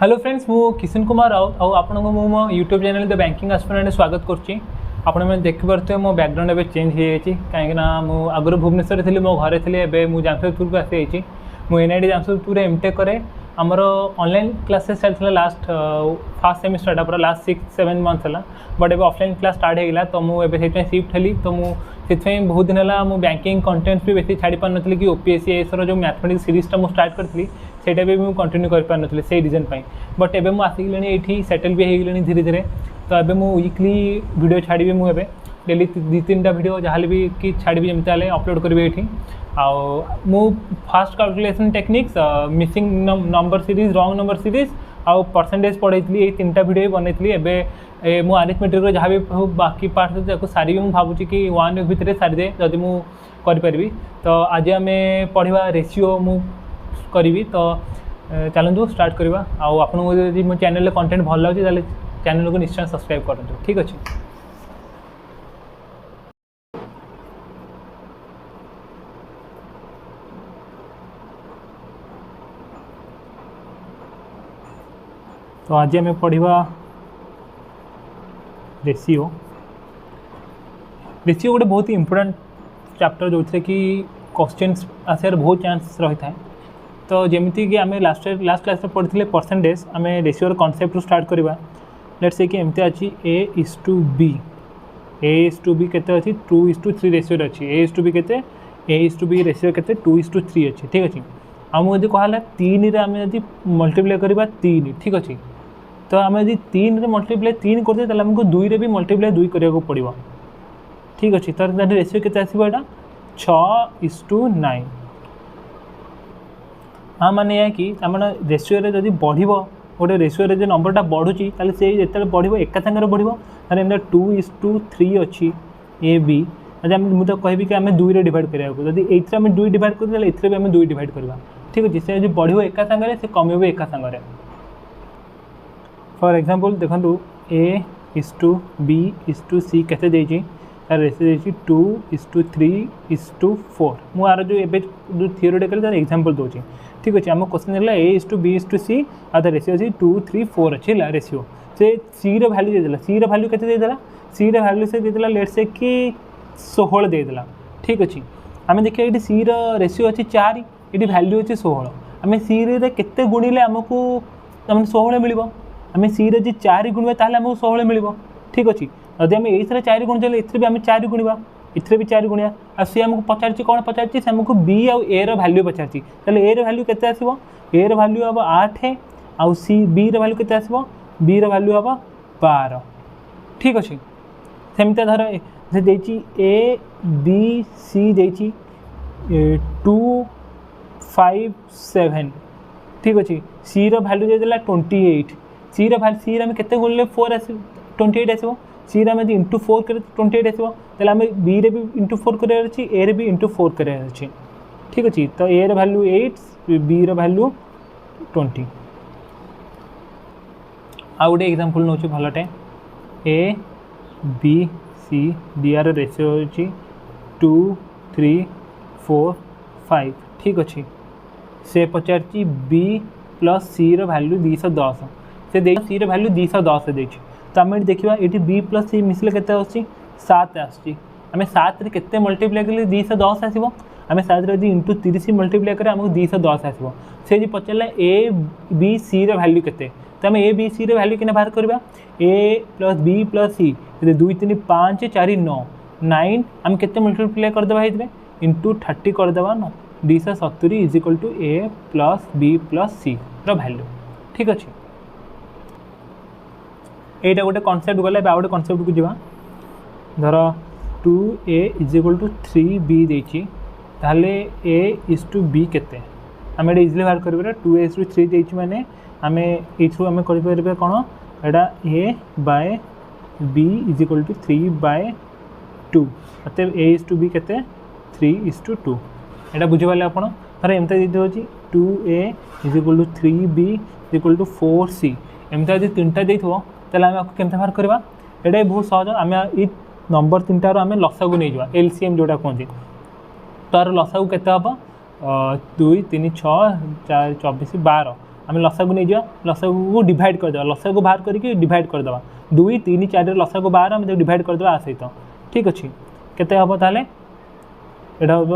Hello friends, मु किशन कुमार राउत आपन को मो YouTube channel the banking aspirant स्वागत करछि। आपण मैंने देखिपे मो बैकग्राउंड एवं चेंज हो जाए कहीं आगुरी भुवनेश्वर थी मो घरे थी एवं जामशेदपुर को आसी मुझे एनआईटी जामशेदपुर एमटेक करे आमर ऑनलाइन क्लासेस चलता लास्ट फर्स्ट सेमिस्टर पूरा लास्ट 6-7 मंथ्स है बट एवं ऑफलाइन क्लास स्टार्ट होगा तो मुझे शिफ्ट हेली तो मुझे बहुत दिन है मु बैंकिंग कंटेंट्स भी बेसी छाड़ी पार नी कि ओपीएससी एसर जो मैथमेटिक्स सीरीजटा मुझे स्टार्ट करी सेटा भी मुझे कंटिन्यू कर पार नी से रीजन बट एवं मुझे आसिक ये सेटल भी हो गली धीरे धीरे तो एवं मुझे वीकली वीडियो छाड़ी मुझे डेली 2-3टा वीडियो जहाँ भी कि छाड़ी जमी अपलोड करी ये आउ fast calculation techniques missing number series wrong number series आउ परसेंटेज पढ़ाई ये 3टा वीडियो बनई एवं मु अरिथमेटिक जहाँ भी बाकी पार्ट सारी मुझे भावुँ कि 1 वीक भितर सारीदे जदि मुझे तो आज आम पढ़ा रेशियो मु करी तो चलतु स्टार्ट करवा आपको जब मो चैनल कंटेंट भल लगे चैनल को निश्चय सब्सक्राइब करूँ। ठीक अच्छे तो आज आम पढ़ा रेशियो गोटे बहुत ही इंपोर्टेंट चैप्टर जो थे कि क्वेश्चंस आसार बहुत चांस रही था। तो जमीती कि आम लास्ट क्लास में पढ़ी परसेंटेज आम रेशियोर कॉन्सेप्ट रू स्टार्ट करवा। लेट्स से कि एमती अच्छी A:B केते अच्छी 2:3 रेशियो अच्छी A:B केते A:B रेशियो केते 2:3 अच्छी। ठीक अच्छे आमको जब कहला 3 आम जब मल्टीप्लाई करवा 3 ठीक अच्छे तो आम जब 3 मल्टीप्लाई 3 करते आमको 2 भी मल्टीप्लाई 2 करने पड़ो। ठीक अच्छे तो रेशियो केते आसो यहाँ 6:9 हाँ माने या कि रेशियो जब बढ़ गोटे रेशियो जो नंबरटा बढ़ुची से जो बढ़ो एक सागर बढ़ो एम 2:3 अच्छी AB मुझे कहबी कि आम 2 डिवाइड कराया जब ये 2 डिवाइड कर ये आम 2 डिवाइड करवा। ठीक अच्छे से जो बढ़ो एक सागर से कम एक सागर। फॉर एग्जांपल देखो A:B:C केते रेशियो 2:3:4 मुझे जो एवं जो थियोरेटिकल तार एग्जांपल दूसरी। ठीक अच्छे आम क्वेश्चन है A:B:C आ रेशियो अच्छी 2:3:4 अच्छी रेशियो से C वैल्यू देदेला C वैल्यू केते देदेला C वैल्यू से देदेला लेट्स से कि 16 देदेला। ठीक अच्छे आम देखिए ये C रेशियो अच्छी 4 ये वैल्यू अच्छी 16 आम C रे केते गुणिले आमको 16 मिल आम C रे 4 गुणवा ताहले आमको 16 मिल। ठीक अच्छे जदि आम ये 4 गुणिले ये आम 4 गुणवा इथे भी 4 गुणिया आ सी आमको पचार कौन पचार से आमको B आउ A value Pachar A value केते आसो A वैल्यू हम 8 आउ C B वैल्यू केते आसो B वैल्यू हम 12। ठीक अच्छे सेमती धर A:B:C देची 2, 5, 7। ठीक अच्छे C वैल्यू देदेला 28 C वैल्यू आम केते गुणिले 4 आस 28 आसो C रे इंटू 4 कर 28 आसो आम B रे भी इंटू 4 कर A रे भी इंटू 4 कर। ठीक अच्छे तो A वैल्यू 8 B वैल्यू 20। आउ गोटे एग्जांपल नौ भलटे A:B:C दियार रेशियो अच्छी 2, 3, 4, 5। ठीक अच्छे से पचार B + C वैल्यू 210 से C वैल्यू 210 दे तो आम देखा ये B + C मिसले के 7 आम 7 रे केते मल्टीप्लाई कले 210 आसो आम 7 रे इंटू 30 मल्टीप्लाई करें आमको 210 आसो से पचारा A:B:C वैल्यू केते तो आम A:B:C वैल्यू के बाहर करवा A + B + C 2, 3, 5, 4, 9 आम केते मल्टीप्लाई करदे ये इंटू 30 करदे 270 = A + B + C वैल्यू। ठीक अच्छे यहाँ गोटे कनसेप्ट गला गोटे कनसेप्ट को जावा धर 2A = 3B देची ताहले A:B केते आम ये इजिली बाहर कर 2A:3 देची माने आम ये आम कर कौन एटा A/B = 3/2 मतलब A:B केते 3:2 यहाँ बुझीपारे आप एमती दे 2A = 3B = 4C एमती यदि 3टा देते तेल आम आपको केमती बाहर करवा ये बहुत सहज आम ये नंबर 3टार आम लसागु नहीं जा LCM जोटा कहते तार लसागु केते हम 2 3 6 4 24 12 आम लसागु नहीं जा लसागु को डिवाइड करदे लसागु बाहर करके डिवाइड करदे 2 3 4 लसागु 12 आम डिवाइड करदे आ सहित ठीक अच्छे केते हम ताले एटा हम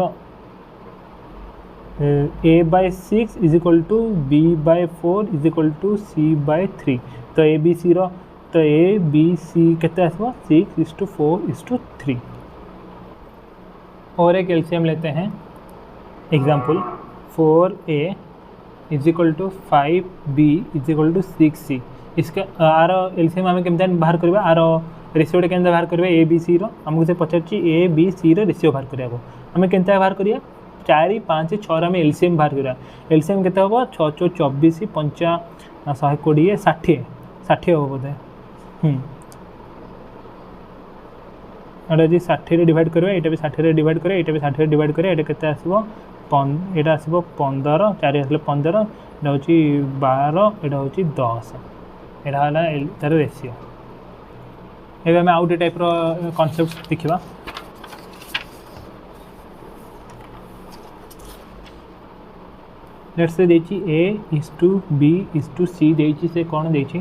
a/6 is equal to b/4 is equal to c/3 तो ए बी सी रो तो ए बी सी केते आसबो 6:4:3 और एक एलसीएम लेते हैं example 4a is equal to 5b is equal to 6c इसका आर एलसीएम आम केमती बाहर करवा आर रेशियोटा केमती बाहर करवा ए बी सी आमको से पचार ए बी सी रेशियो बाहर करवा आम केमती बाहर करिया 4 5 6 आम एलसीएम बाहर करवा एलसीएम केते हम 6 4 24 5 120 60 60 हम बोधे एटा जी 60 डिवाइड करवा एटा भी 60 डिवाइड करवा एटा भी 60 डिवाइड करवा एटा केते आसीबो एटा आसीबो 15 4 आसले 15 एटा होची 12 एटा होची 10 एटा हला तार रेशियो एबे हम आउट टाइप रो कांसेप्ट देखिबा लेट्स से देची a is to b is to c देची से कोन देची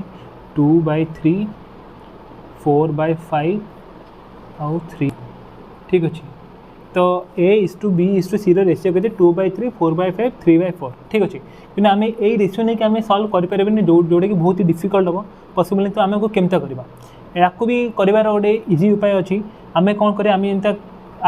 2/3 4/5 और 3 ठीक अच्छे तो a is to b is to c ratio कहते 2/3 4/5 3/4 ठीक अच्छे कि आम यही रेशियो नहीं कि आम सल्व करें जोटा कि बहुत ही डिफिकल्ट हम पॉसिबल तो आम को केमता करवा या भी कर गोटे इजी उपाय अच्छी आम कौन करें आम एमता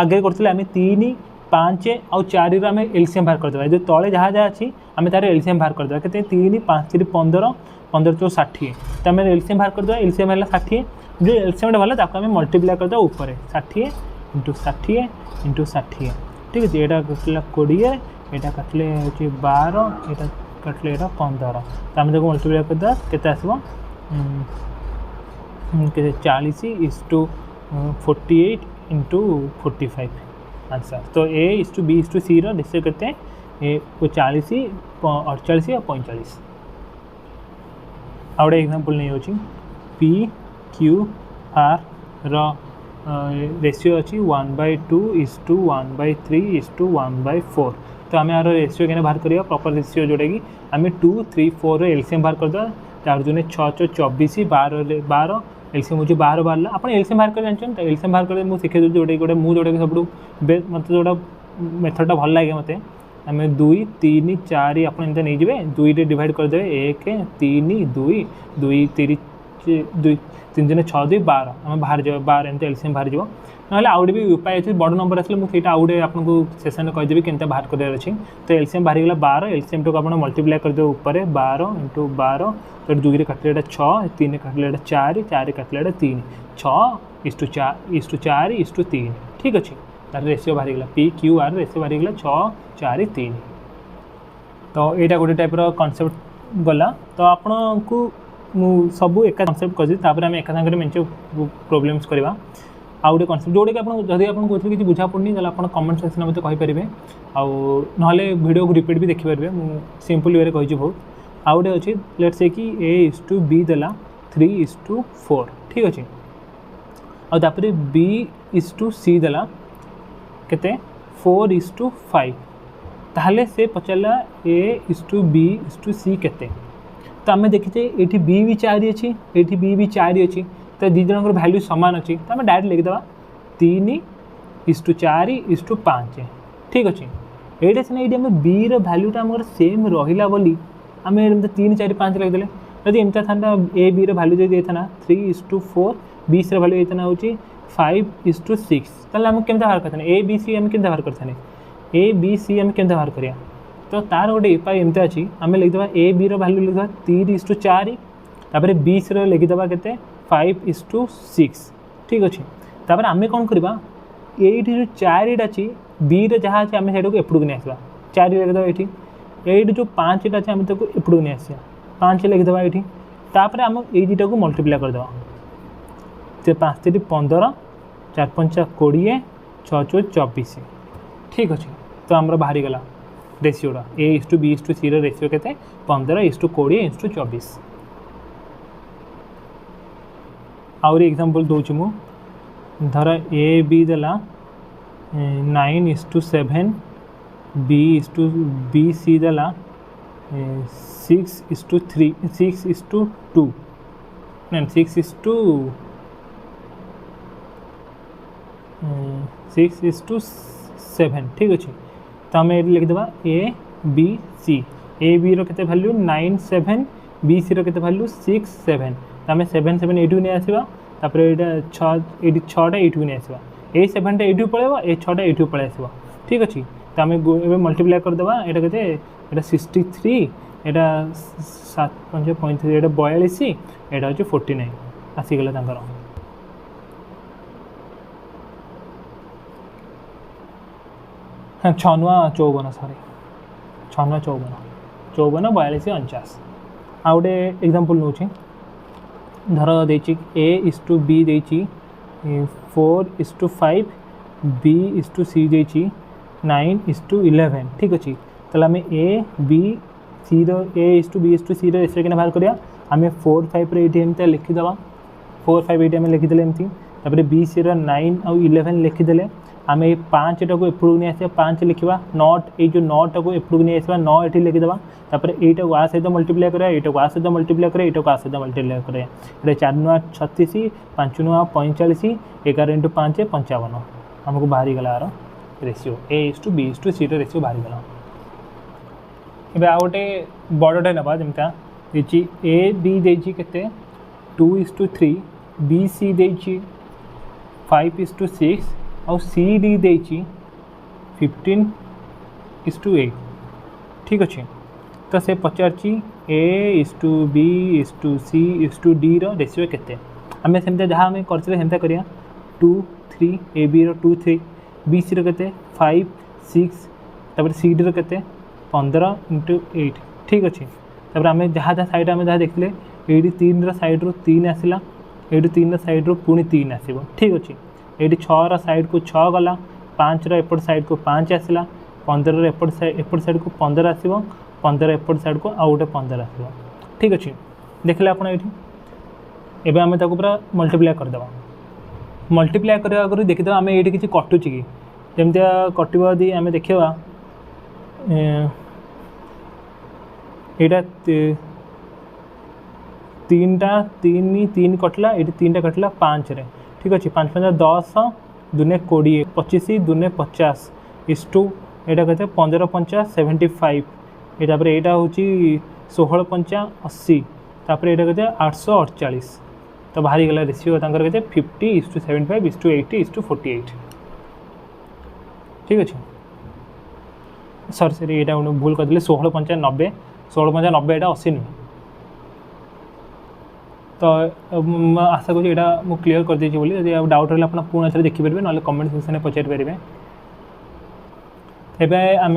आगे करते आम 3 5 और 4 आम एलसीएम बाहर करदे जो तले जहाँ जहाँ अच्छी आम तार एलसीएम बाहर करदे कहते 3 5 15 15 तो 60 तो आम एलसीएम बाहर करदे एलसीएम है 60 जो एलसीएम वाला आम मल्टीप्लाई करदे ऊपर 60 × 60 × 60 ठीक है यहाँ कटला 20 यहाँ काटले हूँ 12 यहाँ काटले यहाँ 15 तो आम मल्टीप्लाई करदे केते आसबो 40:48 × 45 आंसर तो a is to b is to c ratio कहते हैं 40 48 और 45 आउटे एग्जांपल नहीं होची p q r रेशियो अच्छी 1/2 इज टू 1/3 इज टू 1/4 तो आम यार रेशियो के बाहर करिया प्रॉपर रेशियो जोटा कि आम 2 3 4 एलसीएम बाहर करदे 4 × 6 24 12 एलसीएम हूँ 12 बाहर आप एलसीएम बाहर कर जानते एलसीएम बाहर कर मुझे शिखे जोटे गोटे मुझे सब मतलब जोटा मेथडटा भल लगे मत आम 2 3 4 आप नहीं जाए 2 डिवाइड करदे 1 3 2 2 3 2 3 6 2 12 आम बाहर जाए 12 एमती एलसीएम बाहर जाव ना आउटे भी उपाय अच्छे बड़ नंबर आसे मुझे आउटे आपको सेसन कहीदेवी केमती बाहर करार अच्छी तो एलसीएम बाहर गला 12 एलसीएम टाक आप मल्टीप्लाई करदे ऊपर 12 × 12 तो 2 काटले 6 3 काटले 4 4 काटले 3 6:4:3 ठीक अच्छे तार रेशियो बाहर गला p q r रेशियो बाहर गला 6:4:3 तो यहाँ गोटे टाइप कॉन्सेप्ट गला तो आपन को सब एक कॉन्सेप्ट कर आम एक सागर मेचे प्रोब्लेम्स करवा आउ गोटे कॉन्सेप्ट जोटा कि जब आप कौन कि बुझा पड़नी आप कमेंट सेक्शन में कहींपारे आउ ना वीडियो को रिपीट भी देखिपारे मुझे सिंपल वे कही बहुत आउ गोटे अच्छे लेट्स से कि a इज टू b देला 3:4 ठीक अच्छे आउे b इज टू c देला केते 4:5 ताहले से पचारा a is to b is to c केते तो आम देखीचे ये b भी 4 अच्छी ये b भी 4 अच्छी तो दी जन वैल्यू सामान अच्छी तो आम डायरेक्ट लिखिदेवा 3:4:5 ठीक अच्छे ये सीना ये आम b रैल्यूटा आम सेम रहा बोली आम 3 4 5 लिखिदे जब एमती था ए बी रैल्यू जब था 3:4 बी सी रैल्यू होता हूँ 5:6 ताल आम केमती बाहर करते ए बी सी आम केमती बाहर करते ए बी सी आम केमती बाहर करिया तो तार गोटे उपाय एमती अच्छी आम लिखिदेवा ए बी रैल्यू लिखा 3:4 तापर बी सी लिखिदेवा के 5:6 ठीक अच्छे तापर आम कौन करवा ये जो 4 अच्छी बी जहाँ अच्छे आम से एपड़ को नहीं आसवा 4 लिखिदेवा ये जो 5 अच्छे आम तक एपड़ को नहीं आसा 5 लिखिदेवा ये तापर आम ये दुटा को मल्टीप्लाई करदेवा 5 3 15 4 5 20 6 4 24 ठीक अच्छे तो आम बाहरी गला रेशियोटा a is to b is to c ratio के 15:20:24 आउरी एग्जांपल दूची मु धर a b देला 9:7 बी सी देला 6:3 6:2 नहीं 6:7 ठीक अच्छे। तो आम ये लिखिदेवा A B C, A B रे भैल्यू 9 7, बी सी रे भैल्यू 6 7। तो आम 7 7 एटू नहीं आसवा, तापर ये 6टा एटू नहीं आसवा, ए 7टा एटू पलैब, ए 6टा एटू पलि आस ठीक अच्छे। तो आम ए मल्टीप्लाई करदेवा, यहाँ के 63, यहाँ 7 5 35, यहाँ 42, यहाँ हूँ 49 आसीगला तांकर। हाँ 6 × 54 सॉरी 6 × 54 54 42 49। आ गोटे एग्जांपल नौ धर देची A:B देची 4:5, B:C देची 9:11 ठीक अच्छे। तो आम A:B:C रेसियो के बाहर करिया, आम 4 5 ये लिखिदेवा, 4 5 ये लिखिदे एमती, तापर B:C 9 और 11 लिखिदे। आम ये 5टा को एपड़ नहीं आसा, 5 लिखा, नॉट ये जो 9टा को एपड़ नहीं आसवा, 9 ये लिखिदेवा, तापर यटा को आ सहित मल्टीप्लाई करा, यटा को आ सहित मल्टीप्लाई करा, यटा को आ सहित मल्टीप्लाई करा, ये 4 × 36, 5 × 45, 11 × 5 55 आमको बाहरी गला यार रेसियो A:B:C रेसियो बाहरी गला। ए आ गोटे बड़टे ना जमी ए बी देची के 2:3, बी सी देची 5:6 और सी डी देची 15:8 ठीक अच्छे। तो से पचारची A:B:C:D रेसियो केते, आम सेमती जहाँ आम करते करिया 2 3, ए बी 2 3, बी सी के 5 6, तापर सी डी के 15:8 ठीक अच्छे। तापर आम जहाँ जहाँ साइड आम जहाँ देखते ये 3 साइड्रु 3 आसला, ये 3 साइड्रु पुणी 3 आसो ठीक अच्छे। ये 6 साइड को 6 गला, 5 एपट साइड को 5 आसला, 15 एपट साइड को 15 आसो, 15 एपट साइड को आउ गोटे 15 आसो ठीक अच्छे। देखले आप ये एवं आम पूरा मल्टीप्लाई करदेवा, मल्टीप्लाई करने आगे देखीद आम ये किसी कटुच कि जमी कटो यदि आम देखा यहाँ 3 कटला, ये 3टा कटला 5 रे ठीक अच्छे। 5 5 10, 2 20, 25 2 50 इस्टू यहाँ कहते 15 5 75, यहाँ यहाँ हूँ 16 5 80, तापर यहाँ कहते 848। तो बाहरी गला रेसियो कहते 50:75 80:48 ठीक अच्छे। सॉरी यहाँ भूल कर 16 5 90, 16 5 90 यहाँ 80 नुह। तो आशा करूँ यहाँ मुझे क्लीयर कर देती बोली, यदि डाउट रहा आप पुणी थे देखिपारे ना कमेंट सेक्शन में पचारि पारे। एवं आम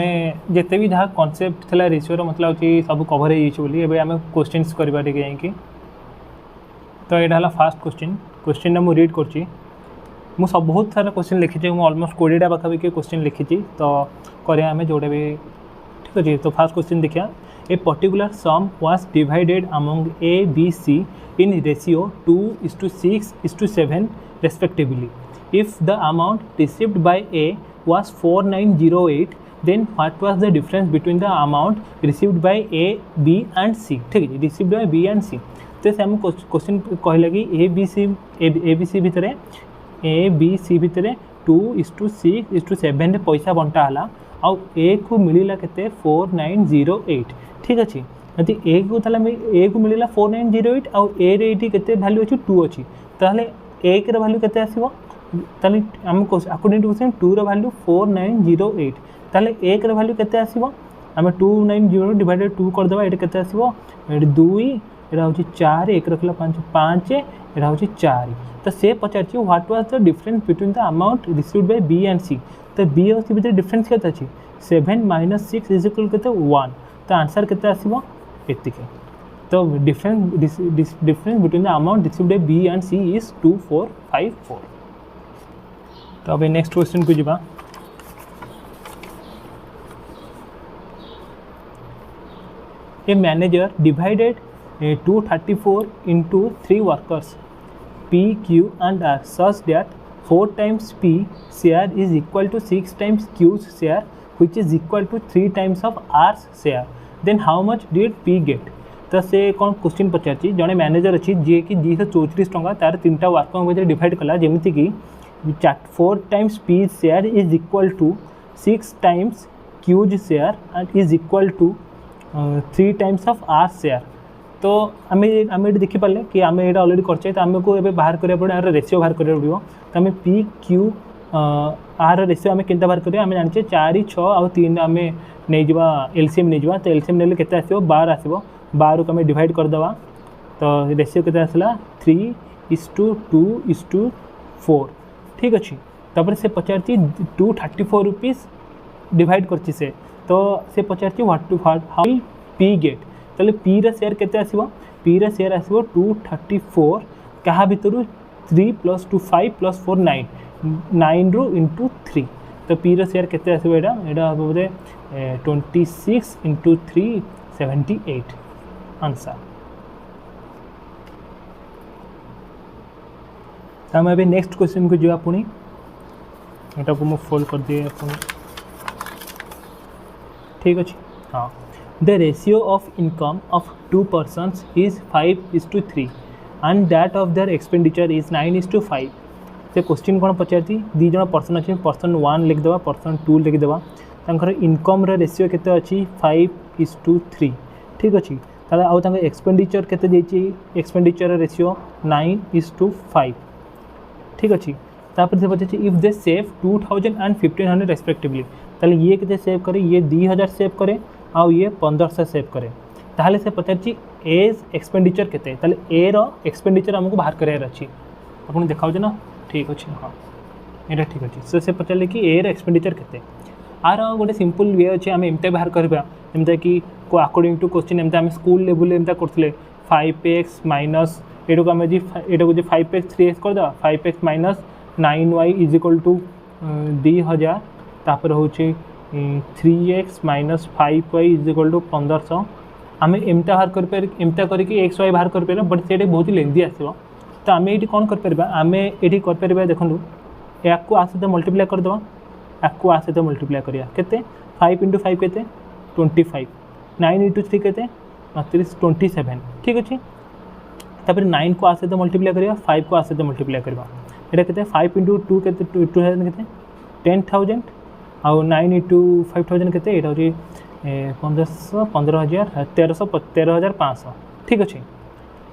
जिते भी जहाँ कनसेप्ट थी रेसियोर मतलब हूँ सब कभर होली, आम क्वेश्चंस करवा कि तो यहाँ है फास्ट क्वेश्चन मुझे रीड कर सब बहुत सारा क्वेश्चन लिखी, मुझे ऑलमोस्ट 20टा पाखापाखि क्वेश्चन लिखी। तो करिया आम जोटा भी ठीक अच्छे। तो फास्ट क्वेश्चन देखिए, a particular sum was divided among A B C in ratio 2:6:7 respectively. If the amount received by A was 4908, then what was the difference between the amount received by A, B and C? ठीक है, received by B and C। तो से आम question कहला कि ए B C भितर 2:6:7 पैसा बंटा है, आउ ए को मिलला केते 4908 ठीक अच्छे। यदि ए को मिलला 4908 आउ ए रे केते वैल्यू अच्छी 2 अच्छी, ताहले ए के वैल्यू केते आसीबो, ताहले हम अकॉर्डिंग टू क्वेश्चन 2 रो वैल्यू 4908, ताहले ए के वैल्यू केते आसीबो, आम 290 डिवाइडेड 2 कर देबा, एटा केते आसीबो 2, एटा होची 4, 1 रखला 5 5, एटा होची 4। तो से पचारछि what was the difference between the amount received by B and C. तो बी और सी भितर डिफरेंस केते अछि 7 - 6 = केते 1। तो आंसर केते आसीबो एतिके। तो difference between the amount received by B and C is 2454। तो अब नेक्स्ट क्वेश्चन को जिबा। A manager divided 234 into 3 workers P, Q and R such that 4 times P share is equal to 6 times Q's share which is equal to 3 times of R's share, then how much did P get? तो से कौन question पचार जड़े manager अच्छी जी कि 234 टंका तार 3टा worker भितर divide कला जमीती कि 4 times P share is equal to 6 times Q's share and is equal to 3 times of R share. तो आम ये देखिपारे कि आम ये अलरेडी करचे तो आमको ये बाहर करा पड़े यार रेसीो बाहर करा पड़ो। तो आम P Q आर रेसीो आम के बाहर करें आम जाने 4 6 आउ 3 आम नहीं एलसीएम नहीं जावा। तो एलसीएम ने केते आसो 12 आसो 12 को आम डिवाइड करदे तो रेसीो के आसला 3:2:4 ठीक अच्छे। तापर से पचार 234 रुपीज़ डिवाइड करची से तो से पचार हाउ पी गेट तो पी रा शेयर केते आसीबो पी रा शेयर आसीबो 234 कहा भितर 3 + 2 5 + 4 9 9 रू इंटू 3 तो पी रा शेयर केते आसीबो एटा बोधे 26 × 3 78 आंसर। हम अभी नेक्स्ट क्वेश्चन को जो पुणी एटा को मु फोल्ड कर दिए अपन ठीक अच्छे। हाँ the ratio of income of 2 persons is 5:3 and that of their expenditure is 9:5। से क्वेश्चन कौन पचारती दी जन पर्सन अच्छे पर्सन 1 लिखिदेवा पर्सन 2 लिखिदेवा तांकर इनकम रेशियो केते अच्छी 5:3 ठीक अच्छे। ताले आउ तांकर एक्सपेंडिचर केते देछि एक्सपेंडिचर रेशियो 9:5 ठीक अच्छे। तापर से पचार if they save 2000 and 1500 respectively ताले ये केते सेव करे ये 2000 सेव करे आउ ये 1500 सेव करे ताहले से पचार एज एक्सपेंडिचर केते ताले ए रो एक्सपेंडिचर हमको बाहर करार अच्छी आपन देखाओ ना ठीक अच्छे। हाँ ये ठीक अच्छे से पचारे कि ए रो एक्सपेंडिचर केते आर गोटे सिंपल वे अच्छे आम एमती बाहर करवा एमती कि अकॉर्डिंग टू क्वेश्चन एमती आम स्कूल लेवल एमती करते 5x माइनस ये आम जी ये 5x 3x करदे 5x minus 9y is equal to 2000 तापर हूँ 3x minus 5y is equal to 1500 आम एमती बाहर कर एमती करके एक्स वाई बाहर कर बट से बहुत लेंदी आसो। तो आम ये कौन कर आम ये कर देखूँ या सहित मल्टीप्लाई करदे आपको आ सहित मल्टीप्लाई करिया केते 5 × 5 केते 25 9 × 3 केते 27 ठीक अच्छे। तापर 9 को आ सहित मल्टीप्लाई करिया 5 को आ सहित मल्टीप्लाई करबा एटा केते 5 × 2 केते 2000 केते 10000 आउ 9 × 5000 केते एटा होची 1500 15000 13500 ठीक अच्छे।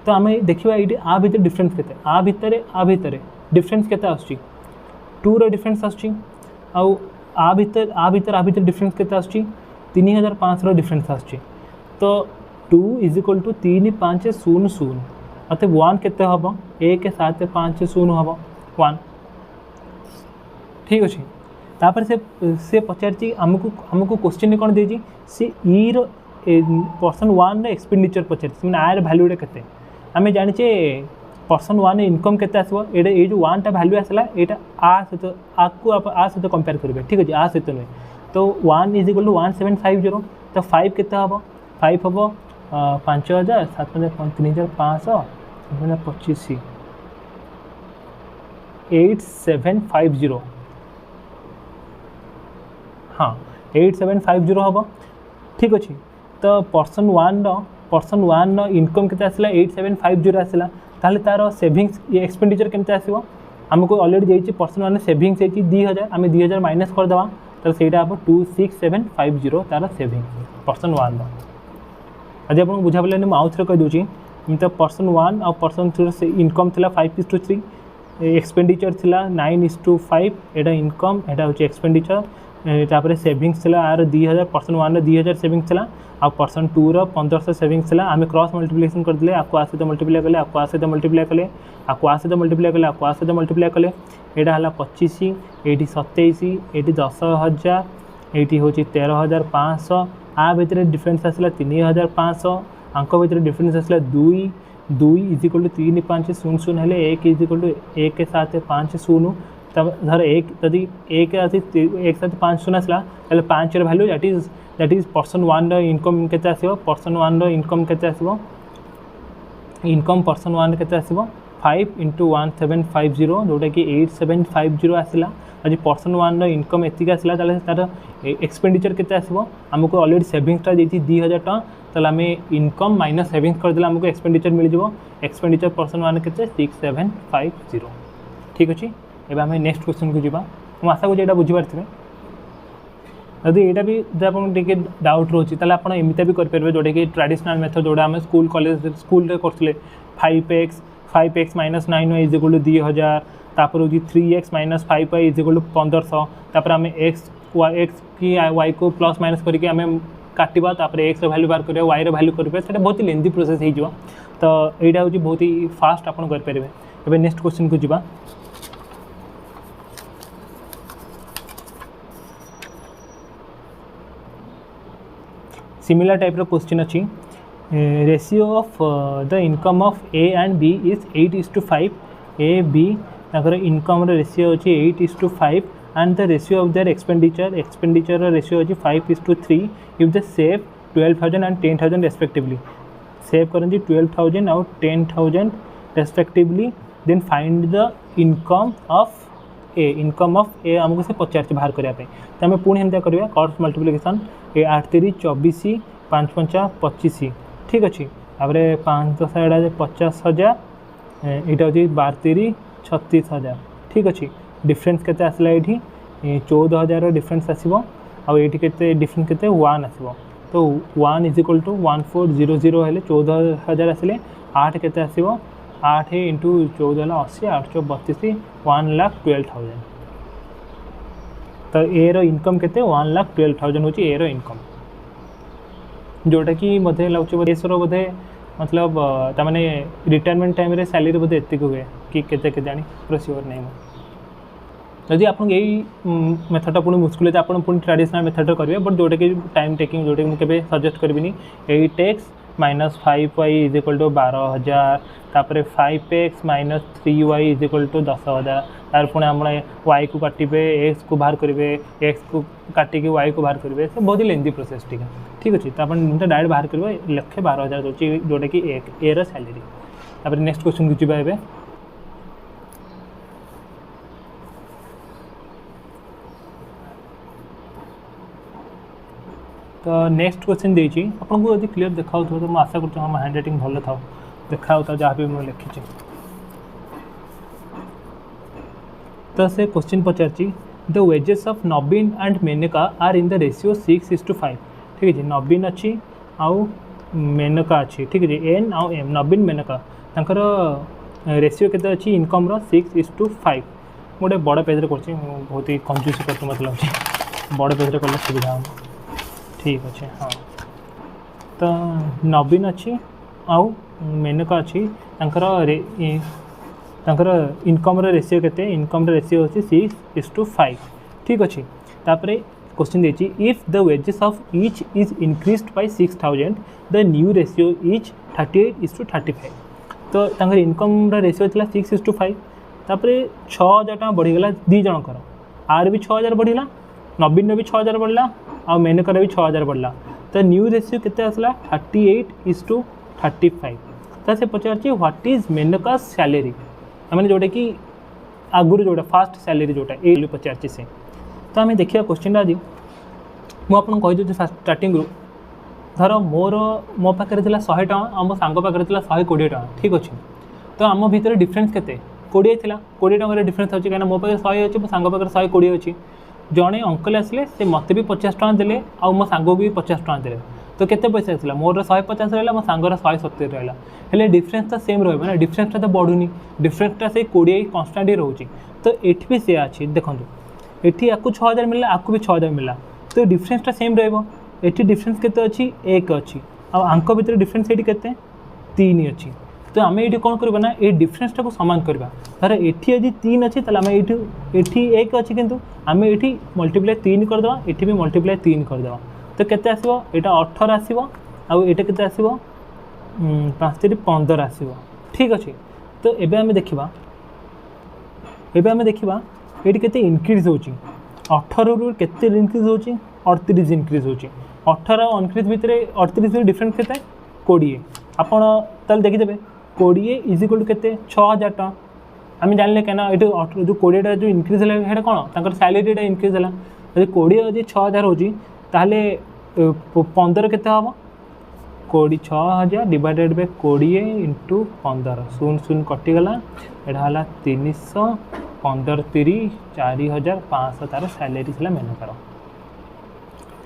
तो आम देखा ये आ भीतर डिफरेन्स केते आ भितर डिफरेन्स केते आछी 2 रो डिफरेन्स आछी आउ आ भीतर डिफरेन्स केते आछी 3500 रो डिफरेन्स आछी। तो 2 = 3500 अते 1 केते हबो 17550 हबो 1 ठीक अच्छे। तापर से पचारची हमको क्वेश्चन कौन देजी से ई रो पर्सन 1 रो एक्सपेंडिचर पचारची मैंने आर वैल्यूटा केते आम जाने पर्सन 1 इनकम केते आसबो एटा ये जो 1 टा वैल्यू आसला एटा आ सहित आपको आ सहित कंपेयर करेंगे ठीक अच्छे आ सहित नुहे। तो 1 = 1750 तो 5 केते हबो 5 हबो 5000 7500 25 8750 हाँ 8750 हम ठीक अच्छे। तो पर्सन 1 इनकम केते आसला 8750 आसला ताहले तार सेविंग्स एक्सपेंडिचर केमते आसीबो हमको ऑलरेडी जाइए पर्सन 1 सेविंग्स है 2000 आम 2000 माइनस करदे तो सहीटा हम 26750 तार सेविंग्स पर्सन 1 आज आपको बुझा पारे मुझे आउ थे कहीदे तो पर्सन 1 और पर्सन 2 से इनकम थी 5:3 एक्सपेंडिचर थी 9:5 एटा इनकम एटा हूँ एक्सपेंडिचर तापर सेविंग्स थी आर 2000 पर्सन 1 2000 सेविंग्स थी आ पर्सन 2 1500 सेविंग्स थी आम क्रॉस मल्टीप्लिकेशन करदे आपको आ सहित मल्टीप्लाई कले आपको आ सहित मल्टीप्लाई कले आपको आ सहित मल्टीप्लाई कले आपको आ सहित मल्टीप्लाई कले यहाँ है 25 ये 27 ये 10000 ये हूँ 13500 आ भितर डिफरेन्स आसला 3500 आंक भितर डिफरेन्स आसला 2 = 3500 हेले 1 = 1750 तब धर 1 यदि 1 साथ 5 आसला 5 value that is person 1 income केते आसीबो पर्सन 1 इनकम केते आसीबो इनकम पर्सन 1 केते आसीबो 5 इंटू 1750 जोटा कि 8750 आसला आज पर्सन वन इनकम एतिक आसला तार एक्सपेंडिचर केते आसबो हमको ऑलरेडी सेविंग्सटा देती 2000 टका ताले आम इनकम माइनस सेविंग्स करदेला हमको एक्सपेंडिचर मिल जाव एक्सपेंडिचर पर्सन वन के 6750 ठीक अच्छे। एवं आम नेक्स्ट क्वेश्चन को जावा मुझे आशा करूँ यहाँ बुझीपारे यदि यहाँ भी आपके डाउट रोचे ताले आप एमती भी करेंगे जोटा कि ट्रेडिशनल मेथड जोड़ा आम स्कूल कॉलेज स्कूल करते 5x minus 9y is equal to 2000 तापर हो 3x minus 5y is equal to 1500 तापर आम एक्स की वाई को प्लस माइनस करके आम काटिबा तापर एक्स वैल्यू बाहर करिया वाई वैल्यू करेंगे से बहुत ही लेंथी प्रोसेस हो तो यहाँ हूँ बहुत ही फास्ट आप करेंगे। एवं नेक्स्ट क्वेश्चन को जावा सिमिलर टाइप क्वेश्चन अच्छी ratio of the income of A and B is 8:5 A B ताकर इनकम रेशियो अच्छी 8:5 and the ratio of their expenditure ratio अच्छी 5:3 if the save 12,000 and 10,000 respectively save करेंगे 12,000 और 10,000 respectively then find the income of A आमको से पचार बाहर करने तो आम पुणी एमती करवा क्रॉस मल्टीप्लिकेशन ए 8 24 5 5 25 ठीक अच्छे तापर 5 10 एटा 50,000 यहाँ हूँ 12 36,000 ठीक अच्छे डिफरेन्स केते आसला ये 14,000 डिफरेन्स आसो आईटी के डिफरेन्स के 1 आसो तो 1 इज इक्वल टू 1400 हेल्ले 14,000 आसिले 8 के आसो 8 इंटू 14 80 832 1,12,000 तो ए रो इनकम केते 1,12,000 हूँ ए रो इनकम जोटा कि मत लगे देशर बोधे मतलब ताने रिटायरमेंट टाइम रे सैलरी बोधे एतिक हुए कि केते जानी पूरा सियोर नहीं जदि आप मेथडटा पुणी मुस्किल है तो पुणी ट्रेडिशनल मेथड करेंगे बट जोटा कि टाइम टेकिंग जोटा कि मुझे सजेस्ट करी 8x minus 5y is equal to 12,000 तापर 5x minus 3y is equal to 10,000 तार पुणी आप y को काटे एक्स को बाहर करेंगे एक्स को काटिक y को बाहर करेंगे से बहुत ही लेंथी प्रोसेस ठीक अच्छे तो आप डायरेक्ट बाहर करेंगे 1,12,000 दूसरी जोटा कि ए रो सैलरी तापर नेक्स्ट क्वेश्चन को जावा एबे तो नेक्स्ट क्वेश्चन देती आपको यदि क्लीयर देखा तो मुझे आशा कर हैंड राइटिंग भल था देखा जहाँ भी मुझे लिखी तो से क्वेश्चन पचार the wages of Naveen and Menaka are in the ratio 6:5 ठीक है नवीन अच्छी आउ मेनका अच्छी ठीक है एन आउ एम नवीन मेनका तांकर रेशियो केते अच्छी इनकम रो 6:5 गोटे बड़ पेज कर बहुत ही कंजूस कर मत लगे बड़ पेज कले सुविधा हम ठीक अच्छे हाँ तो नवीन अच्छी आउ मेनका अच्छी तांकर इनकम रेशियो केते इनकम रेशियो अच्छी 6:5 ठीक अच्छे तापर क्वेश्चन देती if the wages of each is increased by 6,000 the new ratio is 38:35 तो तांकर इनकम रेशियो था 6:5 तापर 6,000 टका बढ़ीगला दी जनकर आर भी 6,000 बढ़ला नवीन भी 6,000 बढ़ला आ मेनकर भी 6,000 बढ़ला तो न्यू रेशियो केते आसला 38:35 तो से पचार व्हाट इज मेनका सैलरी मैंने जोटा कि आगुरी जोटा फास्ट सैलरी जोटा ये पचार से तो आम देखिए क्वेश्चन आज मुझे कहीदे स्टार्टिंग धर मोर मो पाखे 100 टका और मो सांग पाखे 120 टका ठीक अच्छे तो आम भितर डिफरेन्स के 20 थी 20 टकर डिफरेन्स अच्छे कहीं मो पाखे 100 अच्छे मो सांग पाखे 120 अच्छी जड़े अंकल आसिले से मत भी 50 टका देले आ मो सांग भी 50 टका देले तो केते पैसा आसला मोर 150 रहा मो सांगर 170 रहा हेल्ले डिफरेन्स तो सेम रहा ना डिफरेन्सटा तो बढ़ुनी डिफरेन्सटा से 20 कन्स्टाट ही रोचे तो ये भी से अच्छी देखो ये आपको 6,000 मिलला आपको भी 6,000 मिलला तो डिफरेन्सटा सेम रही डिफरेन्स केते अच्छी 1 अच्छी आंक भितर डिफरेन्स ये केते 3 अच्छी तो आम ये कौन करवा ना ये डिफरेन्सटा को सामान करवा धर ये यदि 3 अच्छी ताला ये 1 अच्छी किंतु आम ये मल्टीप्लाई 3 करदे ये भी मल्टीप्लाई 3 करदे तो केते आसीबो एटा 18 आसीबो आ एटा केते आसीबो 5 3 15 आसीबो ठीक अच्छे तो एबे आम देखिबा ये केते इनक्रीज होची 18 रु केते इनक्रीज होची 38 इनक्रीज होची 18 और 29 भितर 38 डिफरेंस केते 20 आपण ताल देखि देबे 20 इज इक्वल टू केते 6000 टका आम जानले क्या ये जो 20टा जो इनक्रीज है कौन सैलरीटा इनक्रीज है यदि 20 यदि 6000 हो ताहले 15 केते हम 6000 डिवाइडेड बाय 20 इंटू 15 शून्य शून्य कटिगला यहाँ 300 15 30 4500 तार सैलरी था मेनकर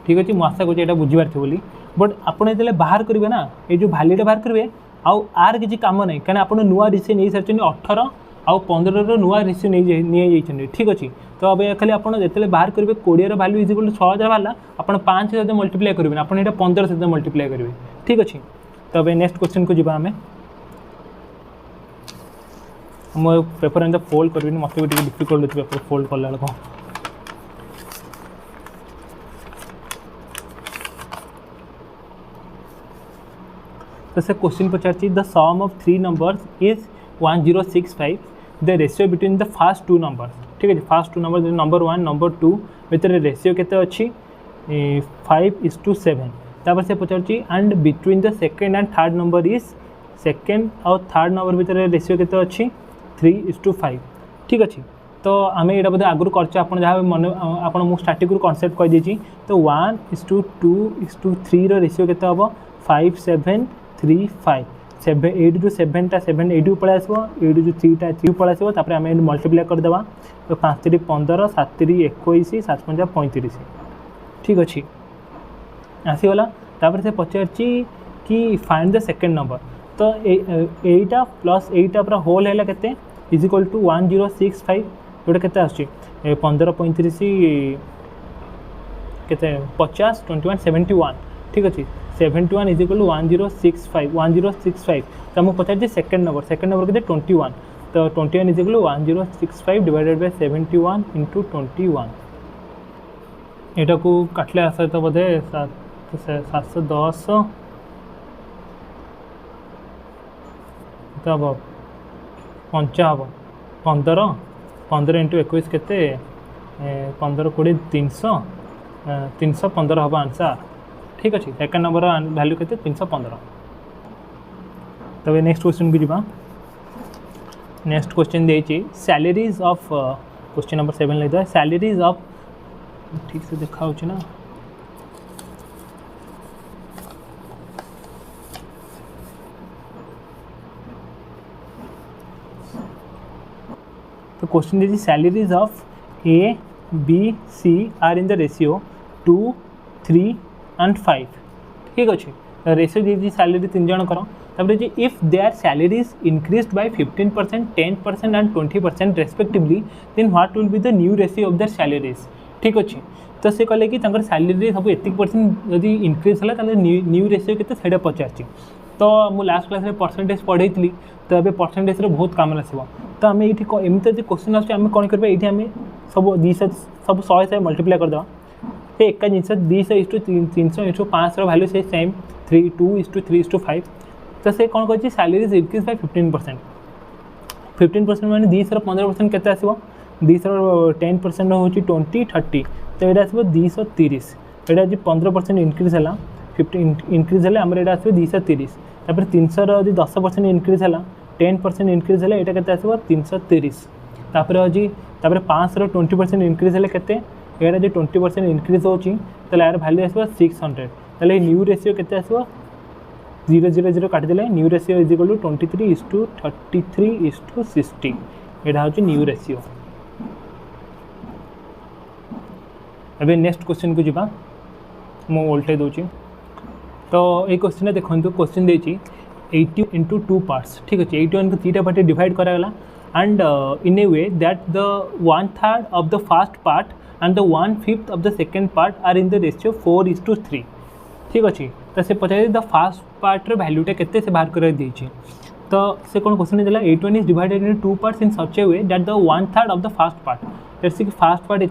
ठीक अच्छे मुझे आशा कर बुझीपारे बोली बट आपड़ जो बाहर करेंगे ना ये जो भैल्यूटा बाहर करेंगे आर किसी कम ना कहीं आप नुआ रेसीो नहीं सारी 18 आउ 15 नुआ रेसीो नहीं ठीक अच्छे तो अब खाली आप जो बाहर करेंगे 20 भैल्यू इज इक्वल टू 6000 बाहर आप 5 सहित मल्टीप्लाई करेंगे आप 15 सहित मल्टीप्लाई करेंगे ठीक अच्छे तो अब नेक्स्ट क्वेश्चन को जी आम मो पेपर एंड फोल्ड करी मत भी डिफिकल्ट हो पेपर फोल्ड कला बेलू तो से क्वेश्चन पचार the sum of 3 numbers is 1065 the ratio between the first 2 numbers ठीक है फर्स्ट 2 नंबर नंबर 1 नंबर 2 भितर रेशियो केते अच्छी 5:7 तापर से पचार and between the second and third number is second और थर्ड नंबर भितर रेशियो केते अच्छी 3:5 ठीक अच्छे तो आम यहाँ बोधे आगुरी कर जहाँ मन आप स्टार्टिंग कनसेप्ट कहीदे तो 1:2:3 रेशियो के हम 5:7:3:5 7 7टा 7 एटू पलि आसो ये जो 3टा 3 पलि आसो आम मल्टीप्लाई करदे तो 5 3 15 7 3 21 7 5 35 ठीक अच्छे आसीगला तापर से पचार कि फाइंड द सेकेंड नंबर तो एटा प्लस एटा पूरा होल है केते इज इक्वल टू 1065 जोटा केते आछी 15 35 केते 50 21 71 ठीक अच्छे 71 इज इक्वल टू 1065 तो आमको पचार सेकेंड नंबर केते 21 तो 21 is equal to 1065 divided by 71 into 21 एटा को काटले आसा तो बोधे 710 तो हम 5 हम 15 इंटू 21 के 15 20 300 315 हम आंसर ठीक अच्छे सेकेंड नंबर वैल्यू के 315 तब नेक्स्ट क्वेश्चन को जीवा नेक्स्ट क्वेश्चन देखिए सैलरीज ऑफ क्वेश्चन नंबर 7 लिखा सैलरीज ऑफ ठीक से देखा हो ना तो क्वेश्चन दीजिए salaries of A B C are in the ratio 2 3 and 5 ठीक अच्छे रेशियो दीजिए सैलरी 3 जन कर if their salaries increased by 15% 10% and 20% respectively then what will be the new ratio of their salaries ठीक अच्छे तो से कहले कि सैलरी सब एतिक परसेंट जदि इंक्रीज है न्यू रेशियो के पचार तो मु लास्ट क्लास में परसेंटेज पढ़ी तो ये परसेंटेज बहुत कम आसो तो आम ये एमती क्वेश्चन आम कौन करवा ये आम सब 200 सब 100 मल्टीप्लाई करदे से एक जिनस 200 × 500 वैल्यू से सेम 2:3:5 तो से कौन कर सैलरीज इंक्रीज बाय 15% माने 200 15% केते आसीबो 200 10% हूँ 20 30 तो ये आसो 230 ये 15% इंक्रीज है 15 इंक्रीज है आम ये आसो 230 तापर 300 यदि 10% इंक्रीज है 10% इंक्रीज है यहाँ के आसो 330 तापर हजी तापर 500 20% इंक्रीज है के यहाँ जो 20% इंक्रीज होची तो यार वैल्यू आसो 600 ताले न्यू रेशियो के आसो 0 0 0 काटिदेले new ratio is equal to 23:33:60 यहाँ हूँ न्यू रेशियो अबे नेक्स्ट क्वेश्चन को जीवा मु उल्टे दूची तो ये क्वेश्चन देखो क्वेश्चन देची 80 into 2 पार्ट्स ठीक अच्छे 81 को 3टा पार्ट डिवाइड करागला and in a way that the 1/3 of the first part and the 1/5 of the second part are in the ratio 4:3 ठीक अच्छे तो से पचारे द फर्स्ट पार्टर वैल्यूटा केते से बाहर कर देछि तो से कौन क्वेश्चन देला 81 is divided into 2 parts in such A way that the 1/3 of the first part जैसे कि फर्स्ट पार्ट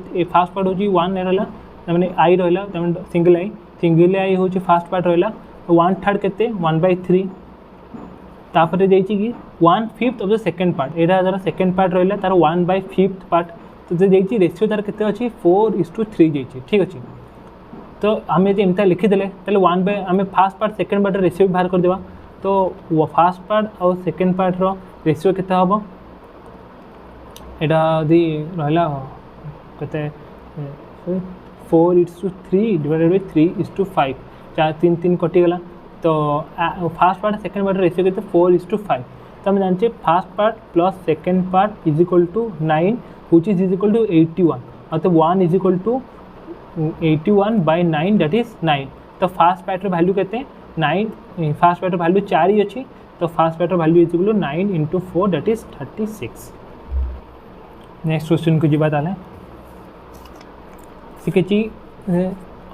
हो 1 रहा मैंने आई रहा सिंगल आई हूँ फर्स्ट पार्ट रहा 1/3 केते 1/3 तापर कि 1/5 ऑफ द सेकेंड पार्ट यहाँ जरा सेकेंड पार्ट रहा तार 1/5 पार्ट तो देखिए रेशियो तार केते अच्छी 4:3 जाइए ठीक अच्छे तो आम यदि एमती लिखीदे आम fast part second part ratio बाहर करदे तो वो फास्ट पार्ट और सेकेंड पार्ट रो रेशियो केते हम यहाँ यदि रहा के 4:3 डिवाइडेड बाई 3:5 चार 3 कटिगला तो first part second part ratio केते 4:5 तो आम जानते first part plus second part is equal to 9 which is equal to 81 मतलब 1 is equal to 81 by 9 that is 9 तो फास्ट पार्ट वैल्यू केते 9 फास्ट पार्ट वैल्यू 4 ही अच्छी तो first part value is equal to 9 into 4 that is 36। Next question को जीवा ताले सिकेची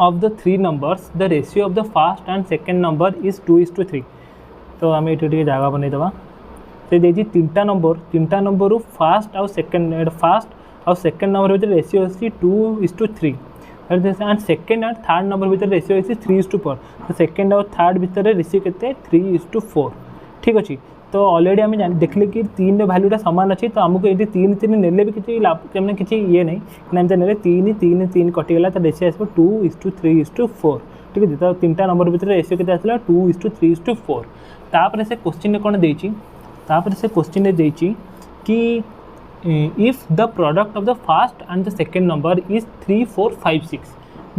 of the three numbers the ratio of the first and second number is 2:3 तो आम ये जगह बनईदे से देखिए तीनटा नंबर रू फास्ट आउ सेकेंड फास्ट आउ सेकेंड नंबर भीतर रेशियो अच्छी 2:3 and second and third number भीतर रेशियो अच्छी 3:4 तो सेकेंड और थर्ड भीतर रेशियो केते 3:4 ठीक अच्छे तो ऑलरेडी आम देखले कि 3 वैल्यूटा सामान अच्छी तो आमको ये 3 नेले भी किसी लाभ मैंने किसी ये नहीं आम ने 3 कटिगला तो रेशियो आसो 2:3:4 ठीक है तो तीनटा नंबर भीतर रेशियो केते आसला 2:3:4 तापर से क्वेश्चन कौन देछि तापर से क्वेश्चन देछि कि if the product of the first and the second number is 3 4 5 6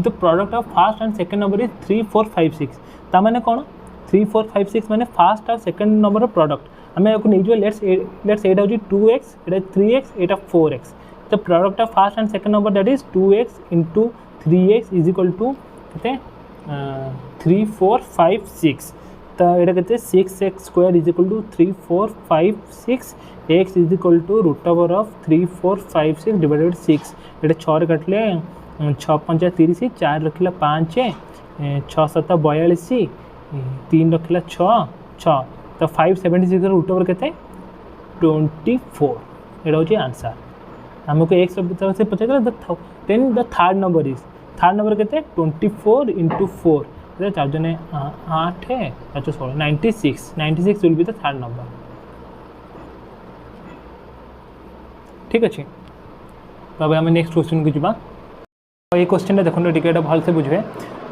the product of first and second number is 3 4 5 6 ता माने कौन 3 4 5 6 माने फास्ट और सेकेंड नंबर प्रोडक्ट आम आपको नहीं लेट्स एटा हो 2x एटा 3x एटा 4x the product of first and second number that is 2x into 3x is equal to केते 3 4 5 6 तो ये कहते 6x square is equal to 3 4 5 6 x is equal to root over of 3 4 5 6 divided 6 ये 6 काटले 6 5 30 4 रखला 5 6 7 42 3 रखला 6 तो 576 रूट ओवर केते 24 ये हूँ आंसर आमको एक्स से पचार देन द थर्ड नंबर केते 24 into 4 चार जन 8 है 16 96 will be the third number ठीक अच्छे तो अब हमें नेक्स्ट क्वेश्चन को जीवा ये क्वेश्चन देखो टिके भल से बुझे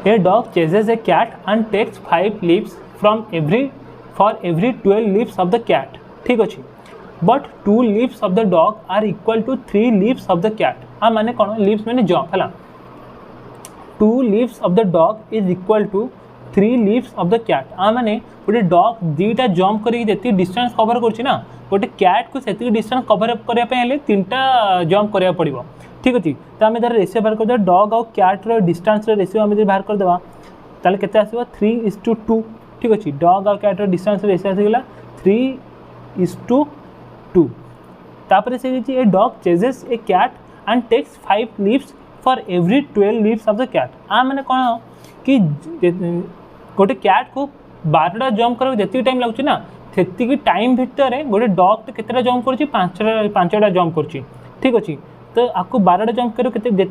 a dog chases a cat and takes 5 leaps from for every 12 leaps of the cat ठीक अच्छे but 2 leaps of the dog are equal to 3 leaps of the cat आ माने कौन लीव्स मैंने जंप है 2 leaves of the dog is equal to 3 leaves of the cat आ माने गोटे dog दीटा jump करके डिस्टेंस कवर करछि ना गोटे कैट को से डिस्टेंस कवर करने हेल्ले 3टा जंप करा पड़ो ठीक अच्छे तो आम तार रेशियो बाहर करदे डॉग और कैट डिस्टेंस रेशियो आम बाहर करदे ताले केते आसीबो 3:2 ठीक अच्छे डॉग और कैट डिस्टेंस रेशियो आसीगला 3:2 तापर से a dog chases a cat and takes 5 leaps for every 12 leaps of the cat आ मैंने कौन कि गोटे कैट को 12टा जंप कर टाइम लगुच ना से टाइम भितर गोटे डॉग तो केतेटा जंप कर 5टा जंप कर ठीक अच्छे तो आपको 12टा जंप कर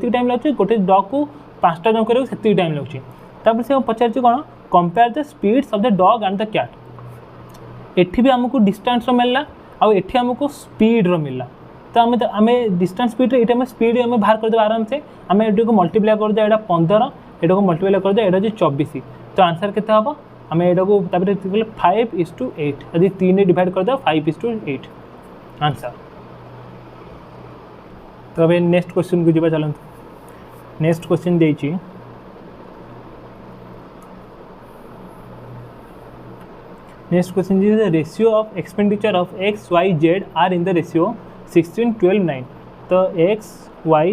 टाइम लगे गोटे डॉग को 5टा जंप कर टाइम लगे से पचार कौन compare the speeds of the dog and the cat एठी भी आमको डिस्टेंस मिलला आउ एठी आमको स्पीड मिलला तो आम डिस्टेंस स्पीड ये स्पीड आम बाहर करदे आराम से आम ये मल्टीप्लाई कर दे 15 ये मल्टीप्लाई कर दे 24 तो आंसर केते हम आम ये 5:8 यदि 3 डिवाइड कर दे 5:8 आंसर तो अब नेक्स्ट क्वेश्चन को जीवा चलते नेक्स्ट क्वेश्चन देछि next question is the ratio of expenditure of x y z are in the ratio 16 12 9 तो x y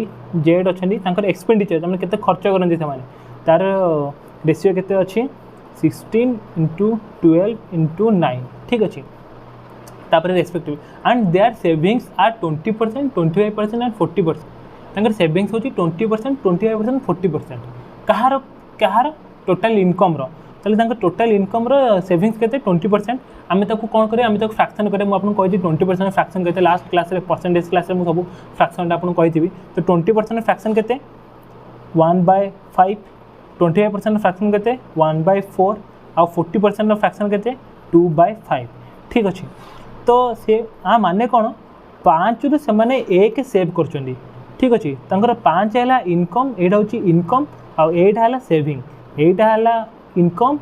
z अच्छा एक्सपेंडिचर तमें केते खर्च करते तार रेशियो केते अच्छी 16 into 12 into 9 ठीक अच्छे तापर respective and their savings are 20% 25% and 40% savings होची 20% 25% 40% कहार टोटल इनकम ताले टोटल इनकम सेविंग्स केते 20% आम कौन करें आम फ्रैक्शन करें मुझे कही 20% फ्रैक्शन के लास्ट क्लास परसेंटेज क्लास में सब फ्रैक्शन आपको कही तो 20% फ्रैक्शन के 1/5 25% फ्रैक्शन के 1/4 आ 40% फ्रैक्शन के 2/5 ठीक अच्छे तो सी आ माने कौन 5 रु से माने 1 सेव कर ठीक अच्छे 5 है इनकम यहाँ हूँ इनकम आउटा है सेविंग यहाँ है इनकम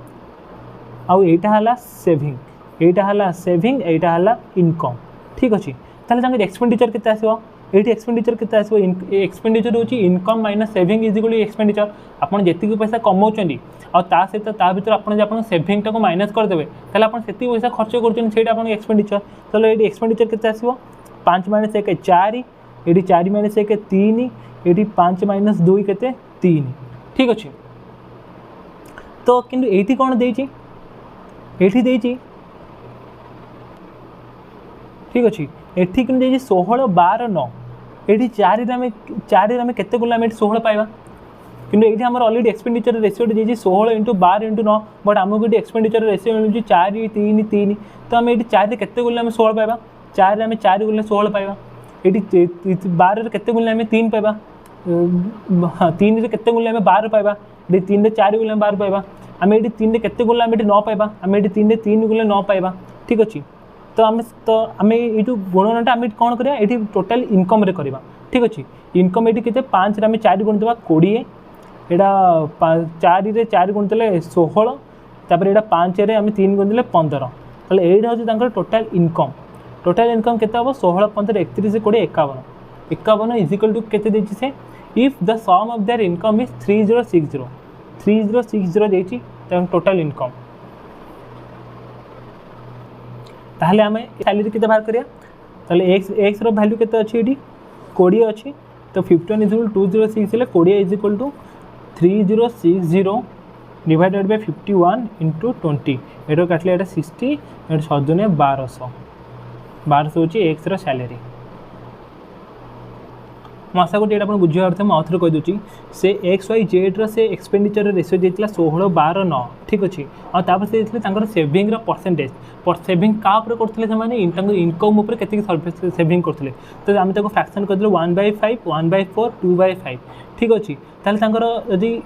आउ एटा हला सेविंग, एटा हला सेविंग, एटा हला इनकम। ठीक अच्छे ताहले एक्सपेंडिचर केते आसीबो एठी एक्सपेंडिचर केते आसीबो एक्सपेंडिचर होची income minus saving is equal to expenditure. आपण जेतिक पैसा कमाउछंदी आ ता सहित ता भीतर आपण सेविंग टाको माइनस कर देबे ताहले आपण सेति पैसा खर्च करछन सेटा आपण एक्सपेंडिचर। ताहले एठी एक्सपेंडिचर केते आसीबो 5 माइनस 1 4, एठी 4 माइनस 1 3, एठी 5 माइनस 2 केते 3। ठीक अच्छे तो किंतु एठी कोन देछि एठी देछि ठीक अच्छे एठी किंतु देछि 16 12 9 एठी 4 रे हमें केते गुला हमें 16 पाइबा किंतु एठी हमर ऑलरेडी एक्सपेंडिचर रेशियो देछि 16 × 12 × 9 बट हमको एठी एक्सपेंडिचर रेशियो मिलुछि 4 3 3 तो हम एठी 4 रे केते गुला हमें 16 पाइबा 4 रे हमें 4 गुला 16 पाइबा एठी 12 रे केते गुला हमें 3 पाइबा हां 3 रे केते गुला हमें 12 पाइबा एठी 3 रे 4 गुला 12 पाइबा हम एठी 3 रे केते गुला हमें 9 पाइबा हम एठी 3 रे 3 गुला 9 पाइबा। ठीक अछि तो आम ये गुणनटा आम कौन करा ये टोटाल इनकम रे करवा। ठीक अच्छे इनकम ये के 5 आम 4 गुण देवा 20 एटा 4 रे 4 गुण देले 16 तापर एटा 5 रे आम 3 गुण देले 15 ताले एटा होची टोटाल इनकम केते हबो 16 15 31 20 51 51 इज इक्वल टू केते देछि से if the sum of their income is 3060 देछि टोटाल इनकम ताहले आम सैलरी केते बाहर करिया ताहले एक्स रो वैल्यू केते अछि एडी 20 अछि तो 51 इज इक्वल 206 ले 20 is equal to 3060 divided by 51 * 20 एरो काटले एटा 60 एटा 7 1200 होची एक्स रो सैलरी। आशा करी आप बुझे अर्थ मुझे आउथरे कही दूसरी से एक्स वाई जेड रो से एक्सपेंडिचर रेशियो देता 16 12 9। ठीक अच्छे आपर से सेविंग परसेंटेज सेविंग क्या करते इनकम के सेविंग करते तो आम फ्रैक्शन करदे 1/5 1/4 2/5। ठीक अच्छे जदि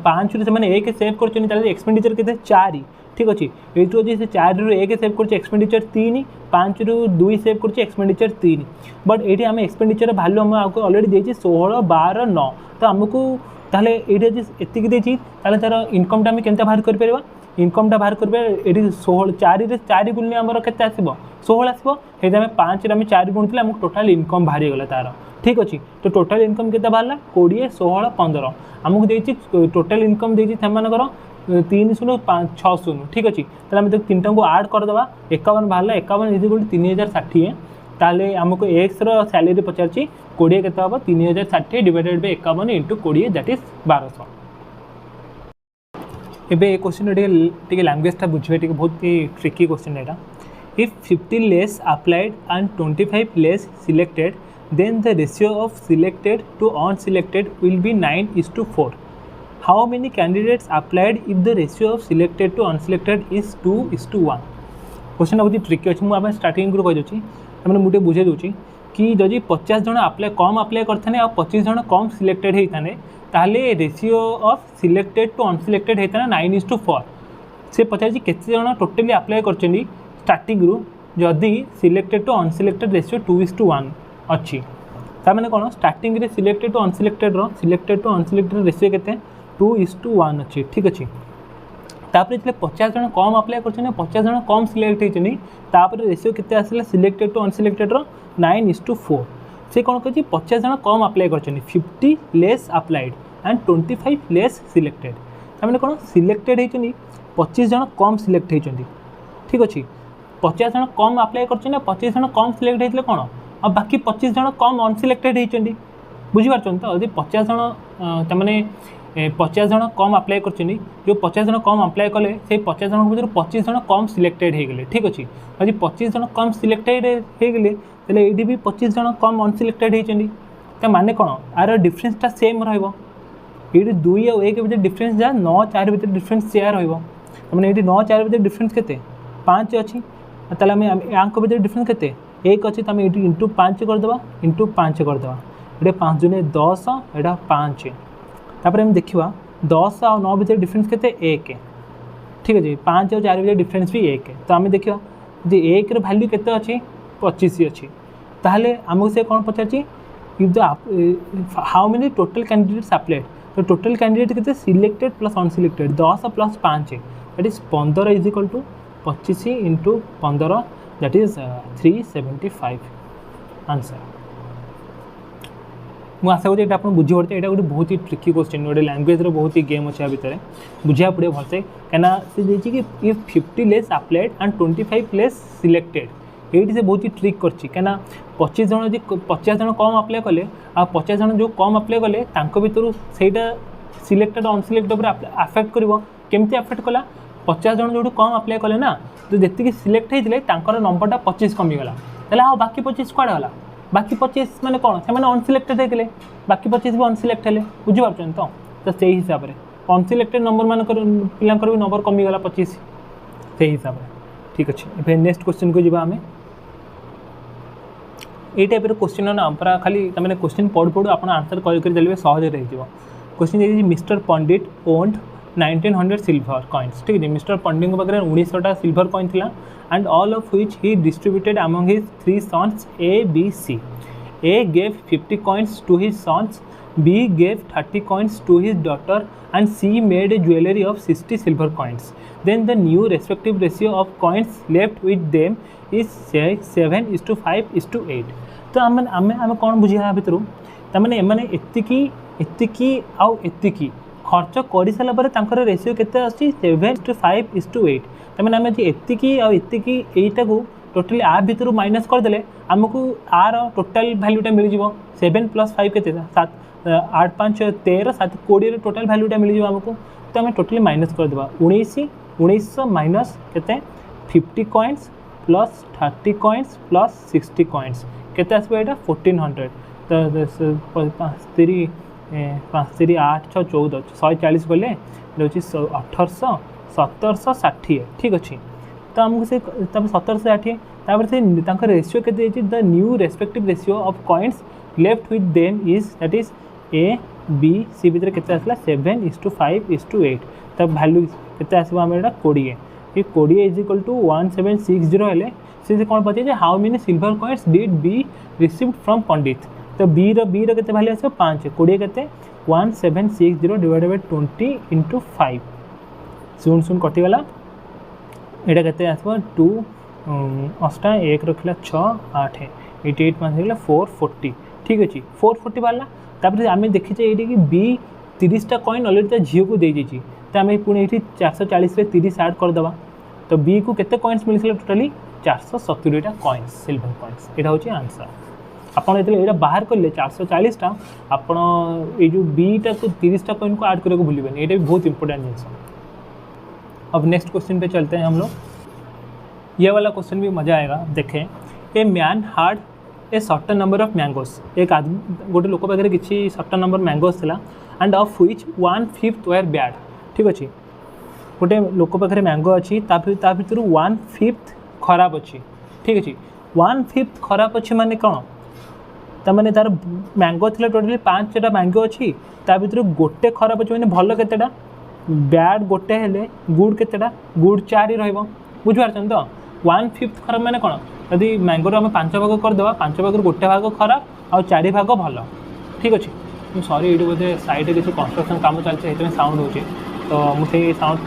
5 रे 1 सेव कर एक्सपेंडिचर के 4। ठीक अच्छे ये से 4 रू 1 सेव कर एक्सपेंडिचर 3 5 रू 2 सेव कर एक्सपेंडिचर 3 बट ये आम एक्सपेंडिचर वैल्यू आम ऑलरेडी देछि 16 12 9 तो आमको ताले एति देछि ताले तार इनकम टा आम केनता बाहर कर परबा इनकम टा बाहर करबे एटी 16 4 रे 4 गुणने हमर केते आसीबो 16 आसीबो हे आम 5 रे आम 4 गुणथिले आमको टोटल इनकम बाहरी गला तार। ठीक अच्छे तो टोटल इनकम केते बाहरला 20 16 15 आमको देछि टोटल इनकम देछि थमानकर 3060। ठीक अच्छे ताले हम तीन टा को ऐड करदे 51 बाहरला 51 इज इक्वल टू 3060 ताले हमको एक्स रो सैलरी पचारछि 20 केते हबो 3060 डिवाइडेड बाय 51 * 20 दैट इज 1200। एबे ए क्वेश्चन टे लैंग्वेज बुझे टे बहुत ही ट्रिकी क्वेश्चन एटा if 50 less applied and 25 less selected then the ratio of selected to unselected will be 9:4। How many candidates applied if the ratio of selected to unselected is 2:1। Question बहुत tricky अच्छे मुझे starting रू कही मुझे बुझे दूसरी कि जदि 50 जन कम अप्लाई करते आ 25 जन कम सिलेक्टेड होते ताहले ratio of selected to unselected होता 9:4। से पचार केते जन टोटली अप्लाई कर स्टार्टिंग रू जदि सिलेक्टेड टू अनसिलेक्टेड रेशियो 2:1 अच्छी तार कौन स्टार्टिंग रे सिलेक्टेड टू अनसिलेक्टेड रेशियो केते 2:1 अच्छी। ठीक अच्छे तापर जो 50 जन कम अप्लाई कर 50 जन कम सिलेक्ट होती रेशियो केते आसला सिलेक्टेड टू अनसिलेक्टेड 9:4। से कौन कही 50 जन कम अप्लाई कर 50 less applied and 25 less selected तार कौन सिलेक्टेड होती 25 जन कम सिलेक्ट होती। ठीक अच्छे 50 जन कम अप्लाई कर 25 जन कम सिलेक्ट होते कौन और बाकी 25 जन कम अनसिलेक्टेड होती बुझीपार तो यदि 50 जन तमाने 50 जन कम अप्लाई कर जो 50 जन कम अप्लाई कले से 50 जन भर 25 जन कम सिलेक्टेड हो गले। ठीक अच्छे यदि 25 जन कम सिलेक्टेड हो गले तेल ये भी 25 जन कम अनसिलेक्टेड होती तो माने कौन आर डिफरेन्सटा सेम रही 2 और 1 भर डिफरेन्स जहाँ 9 4 भर डिफरेन्स सेया रही ये 9 4 भर डिफरेन्स के 5 अच्छी ताल आम यहाँ भर डिफरेन्स के 1 अच्छी तो आम ये इंटू 5 करदे इंटू 5 करदे ये 5 दूने 10 एटा 5 तापर हम देखा 10 और 9 भर डिफरेन्स के 1। ठीक अच्छे 5 और 4 भर डिफरेन्स भी 1 तो आम देखा जी 1 वैल्यू के 25 अच्छी ताहले आमको से कौन पचार if the how many total candidates applied तो टोटल कैंडिडेट के selected plus unselected 10 + 5 that is 15 is equal to 25 into 15 that is 375 answer. मुझे आशा करूँ आप बुझीपड़े यहाँ गोटे बहुत ही ट्रिकी क्वेश्चन गोटे लैंग्वेज बहुत ही गेम अच्छे भितर बुझा पड़े भलसे कहीं सी देखिए कि if 50 less applied and 25 less selected ये से बहुत ही ट्रिक करना कहीं 25 जन जी 50 जन कम अप्लाई कले आ 50 जन जो कम अप्लाई कले भितर से सिलेक्टेड अनसिलेक्टेड अफेक्ट करमती अफेक्ट कला 50 जन जो कम अप्लाई कले ना तो जी सिलेक्ट होते नंबरटा 25 कमीगला हाँ बाकी 25 कड़े गला बाकी 25 माने कौन से अनसिलेक्टेड होते बाकी 25 भी अनसिलेक्ट है बुझीपार तो से हिसाब से अनसिलेक्टेड नंबर मान पिला भी नंबर कमीगला 25 से हिसाब से ठीक अच्छे। नेक्स्ट क्वेश्चन को जावा आम ये टाइप क्वेश्चन ना पूरा खाली तमें क्वेश्चन पढ़ू पढ़ू आप आंसर कर चलिए सहज रही क्वेश्चन ये मिस्टर पंडित ओन्ड 1900 सिल्वर कॉइन्स ठीक है। मिस्टर पंडित पाखे 1900 सिल्वर कॉइन थी and all of which he distributed among his 3 sons A, B, C. A gave 50 coins to his sons, B gave 30 coins to his daughter and C made a jewelry of 60 silver coins. Then the new respective ratio of coins left with them is 7:5:8. तो आम कौन बुझा भितर तमें एमाने एतिकी आउ एतिकी खर्च कर सारापर रेसीो के 7:5:8 तमें आम एतिकी आतिकी यहीटा को टोटाली आ भितर माइनस करदे आमको आर टोटाल भैल्यूटा मिल जाव 7 + 5 के 7 8 5 13 7 20 टोटाल भैल्यूटा मिल जाव आमको तो आम टोटाली माइनस करदे 1900 माइनस के 50 coins plus 30 coins plus 60 coins केते आसबो एटा 1400 तो 5 3 8 6 14 140 गले हूँ 1800 1760 ठीक अच्छे तो आमको से 1760 से रेसीो के the new respective ratio of coins left with them is that is A B C भितर के 7:5:8 तो भैल्यू के आसो 20 ये 20 इज इक्वल टू 1760 हेले से कौन पचे how many silver coins did B received from Pandit तो बी रो भैल्यू आस 5 20 के 1760 डिवाइडेड बाय 20 × 5 शून शून कटिगला यहाँ के आसो 2 8 1 रखला 6 8 88 5 440 ठीक अच्छे 440 बाहर तापर आम देखीचे ये कि बी 30टा कॉइन अलरेडी झील को दे दीजिए तो आम पुणी ये 440 में 30 ऐड करदे तो बी को केते कॉइन्स मिलता टोटाली 470टा कॉइन्स सिल्वर कॉइन्स यहाँ हूँ आंसर आपड़ जो बाहर कले 440टा आपड़ ये जो बीटा को 30टा कॉइन को ऐड करने भूलें ये भी बहुत इंपोर्टेंट जिनस। अब नेक्स्ट क्वेश्चन पे चलते हैं हम लोग ये वाला क्वेश्चन भी मज़ा आएगा देखें a man had a certain number of mangoes एक आदमी गोटे लोक पाखे किसी सर्टन नंबर मैंगोस था and of which 1/5 were bad ठीक अच्छे गोटे लोक पाखे मैंगो अच्छी भितर 1/5 खराब अच्छी ठीक अच्छे 1/5 खराब अच्छी माने कौन तमें तार मैंगो थी टोटाली 5टा मैंगो अच्छी भितर गोटे खराब अच्छे मैंने भल केतेटा बैड गोटे हेले गुड केतेटा गुड 4 रहा बुझिपार तो 1/5 खराब मैंने कौन यदि मैंगोर आम 5 भाग करदे 5 भाग गोटे भाग खराब आ 4 भाग भल ठीक अच्छे सॉरी ये बोधे साइड किसी कंस्ट्रक्शन काम चलते साउंड हो तो मुझे साउंड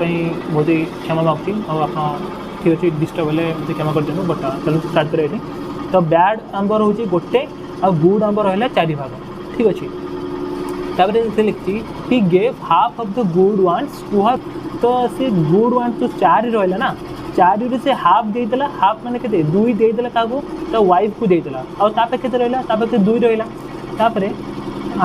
बहुत ही क्षमा मांगती आप ठीक अच्छे डिस्टर्ब हेल्ले मुझे क्षमा कर दिखाँ बट चलो स्टार्ट करें तो बैड आंबर हूँ गोटे आ गुड आंबर रहा 4 भाग ठीक अच्छे तापर से लिखी he gave half of the good ones to her तो सी गुड वन्स तो 4 रहा ना 4 से हाफ देदेला हाफ माने के 2 देदेला तो वाइफ को देदेला और तापर के रहा 2 रहा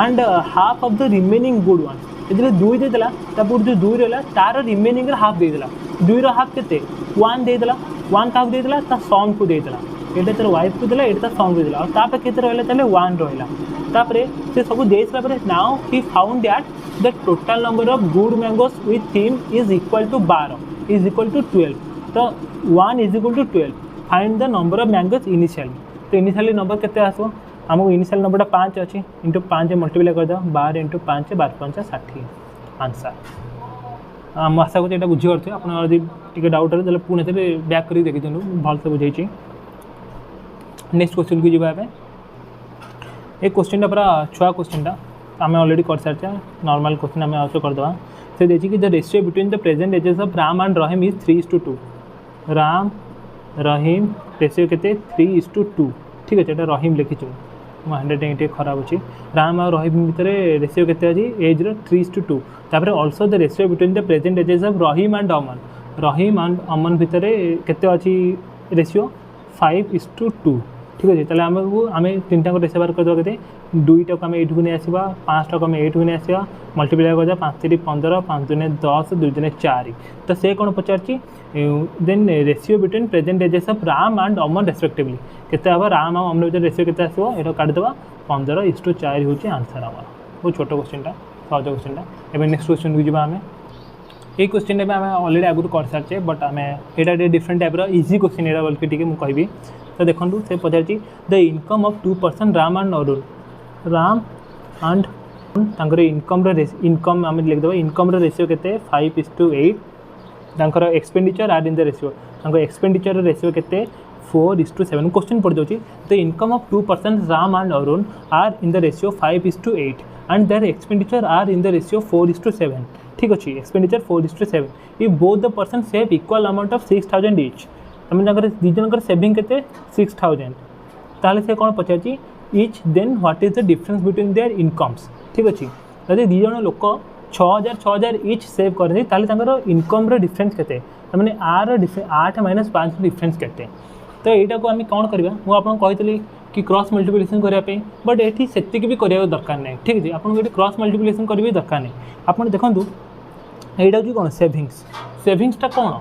and half of the remaining good ones जो 2 देदेला जो 2 रहा तार रिमेनिंग हाफ देदेला 2 हाफ के 1 देदेला 1 क्या देदेला सन को देदेला ये तार वाइफ को देला ये सन को देला और तापर के रहा 1 रहा तापर से सब दे सारा now he found that the total number of good mangoes with him is equal to 12 is equal to 12 तो 1 is equal to 12 find the number of mangoes initially तो इनिशियली नंबर केते आसो आमको इनिशियल नंबर 5 अच्छी into 5 multiply कर 12 × 5 12 5 60 answer आम आशा करें यहाँ बुझीपे आपड़ी डाउट है पुणी थे बैक कर देखी दिखाँ भलसे बुझे। नेक्स्ट क्वेश्चन को जावा ये क्वेश्चन पूरा छुआ क्वेश्चन आम अलरेडी कर सारी नॉर्मल क्वेश्चन आम आउट करदे से देखिए कि the ratio between the present ages of Ram and Rahim is 3:2। Ram Rahim ratio केते 3:2। ठीक अच्छे, रहीम लिखी मो हैंडराइटिंग ये खराब अच्छी। राम और रहीम भितर रेशियो केते अच्छी एज 3:2। तापर also the ratio between the present ages of Rahim and Aman. Rahim and Aman भितर केते अच्छी रेशियो 5:2। ठीक अच्छे, ताले आम तीनटा रेशियो बाहर करदे केते 2 टाक आम एठू नहीं आसवा, 5 टाक आम एठू नहीं आसवा, मल्टीप्लाई कर 5 3 15, 5 2 10, 2 2 4। तो से कौन पचार then ratio between present ages of Ram and Aman respectively केते हम राम और अमन भर रेशियो केते आसो ये काटिदेवा 15:4 हूँ आंसर आम। बहुत छोट क्वेश्चनटा, सहज क्वेश्चनटा। एवं नेक्स्ट क्वेश्चन को जावा आम। ये क्वेश्चन आम अलरेडी आगुरी कर सारी बट आम ये डिफरेंट टाइप इजी क्वेश्चन यहाँ बोल के मुझे कहबी। तो देखो से पचार the income of 2 person Ram and Arun. Ram and तांकर इनकम आम लिखिदेव। इनकम रेशियो केते 5:8। तांकर expenditure are in the ratio, तांकर एक्सपेंडिचर रेशियो केते 4:7। क्वेश्चन पड़ जाऊँगी the income of 2 person Ram and Arun are in the ratio 5:8 and their expenditure are in the ratio 4:7। ठीक अच्छे, expenditure 4:7। If both the person save equal amount of 6,000 each. तमें दी जन saving के 6,000 ताले से कौन पचार each then what is the difference between their incomes. ठीक अच्छे, जब दी जन लोक 6,000 इच सेव कर इनकम डिफरेंस के मैंने आर 8 - 5 डिफरेंस के। तो यहाँ को आम कौन करवा मुझे कही कि क्रॉस मल्टीप्लिकेशन करने, बट ये से भी करने दरकार नहीं। ठीक है, आपको ये क्रॉस मल्टीप्लिकेशन करेंगे दरकार नहीं। आप देखो यहाँ हूँ कौन सेविंग्स। सेविंग्सटा कौन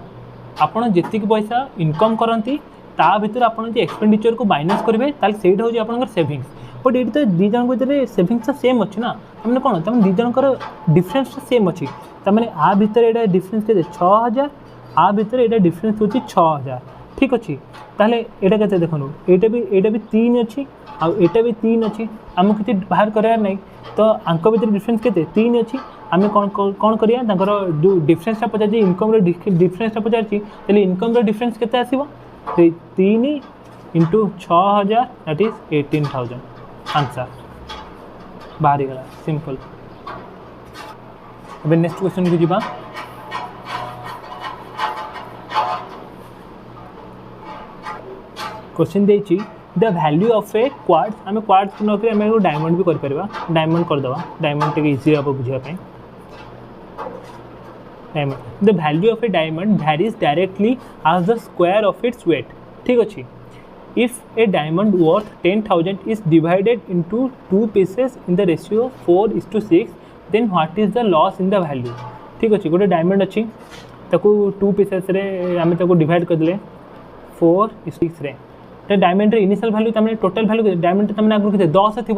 आप जी पैसा इनकम करती ता भर आप एक्सपेंडिचर को माइनस करेंगे से हूँ आप सेविंग्स। बट ये तो दी जन भर सेविंग्स सेम अच्छी ना, तमें कौन तुम दी जनकर डिफरेंस सेम अच्छी। तमें आ भर ये डिफरेंस के 6,000, आ भर ये डिफरेंस हूँ 6,000। ठीक अच्छे, ताले यहाँ के देखो यहाँ भी 3 अच्छी आटा भी 3 अच्छी, आमको किसी बाहर करार नहीं। तो आंक भर डिफरेंस के 3 अच्छी। आम कौन करा जो डिफरेंसटा पचार इनकम डिफरेंसटा पचार इनकम डिफरेंस के आसो 3 × 6,000 दैट इज 18,000 आंसर बाहरी गला। सिंपल। अब नेक्स्ट क्वेश्चन को जीवा। क्वेश्चन देछि the value of a quartz. आम क्वार्ट्ज नक आम डायमंड भी कर डायमंड करदे। डायमंड टे इजी हम बुझापी। Diamond the value of a diamond varies directly as the square of its weight. ठीक अच्छे, if a diamond worth 10,000 is divided into 2 pieces in the ratio 4:6 then what is the loss in the value. ठीक अच्छे, गोटे diamond अच्छी 2 pieces आम divide करदे 4:6 तो diamond initial value तमें टोटल वैल्यू डायमंड तमें आगे 10 थी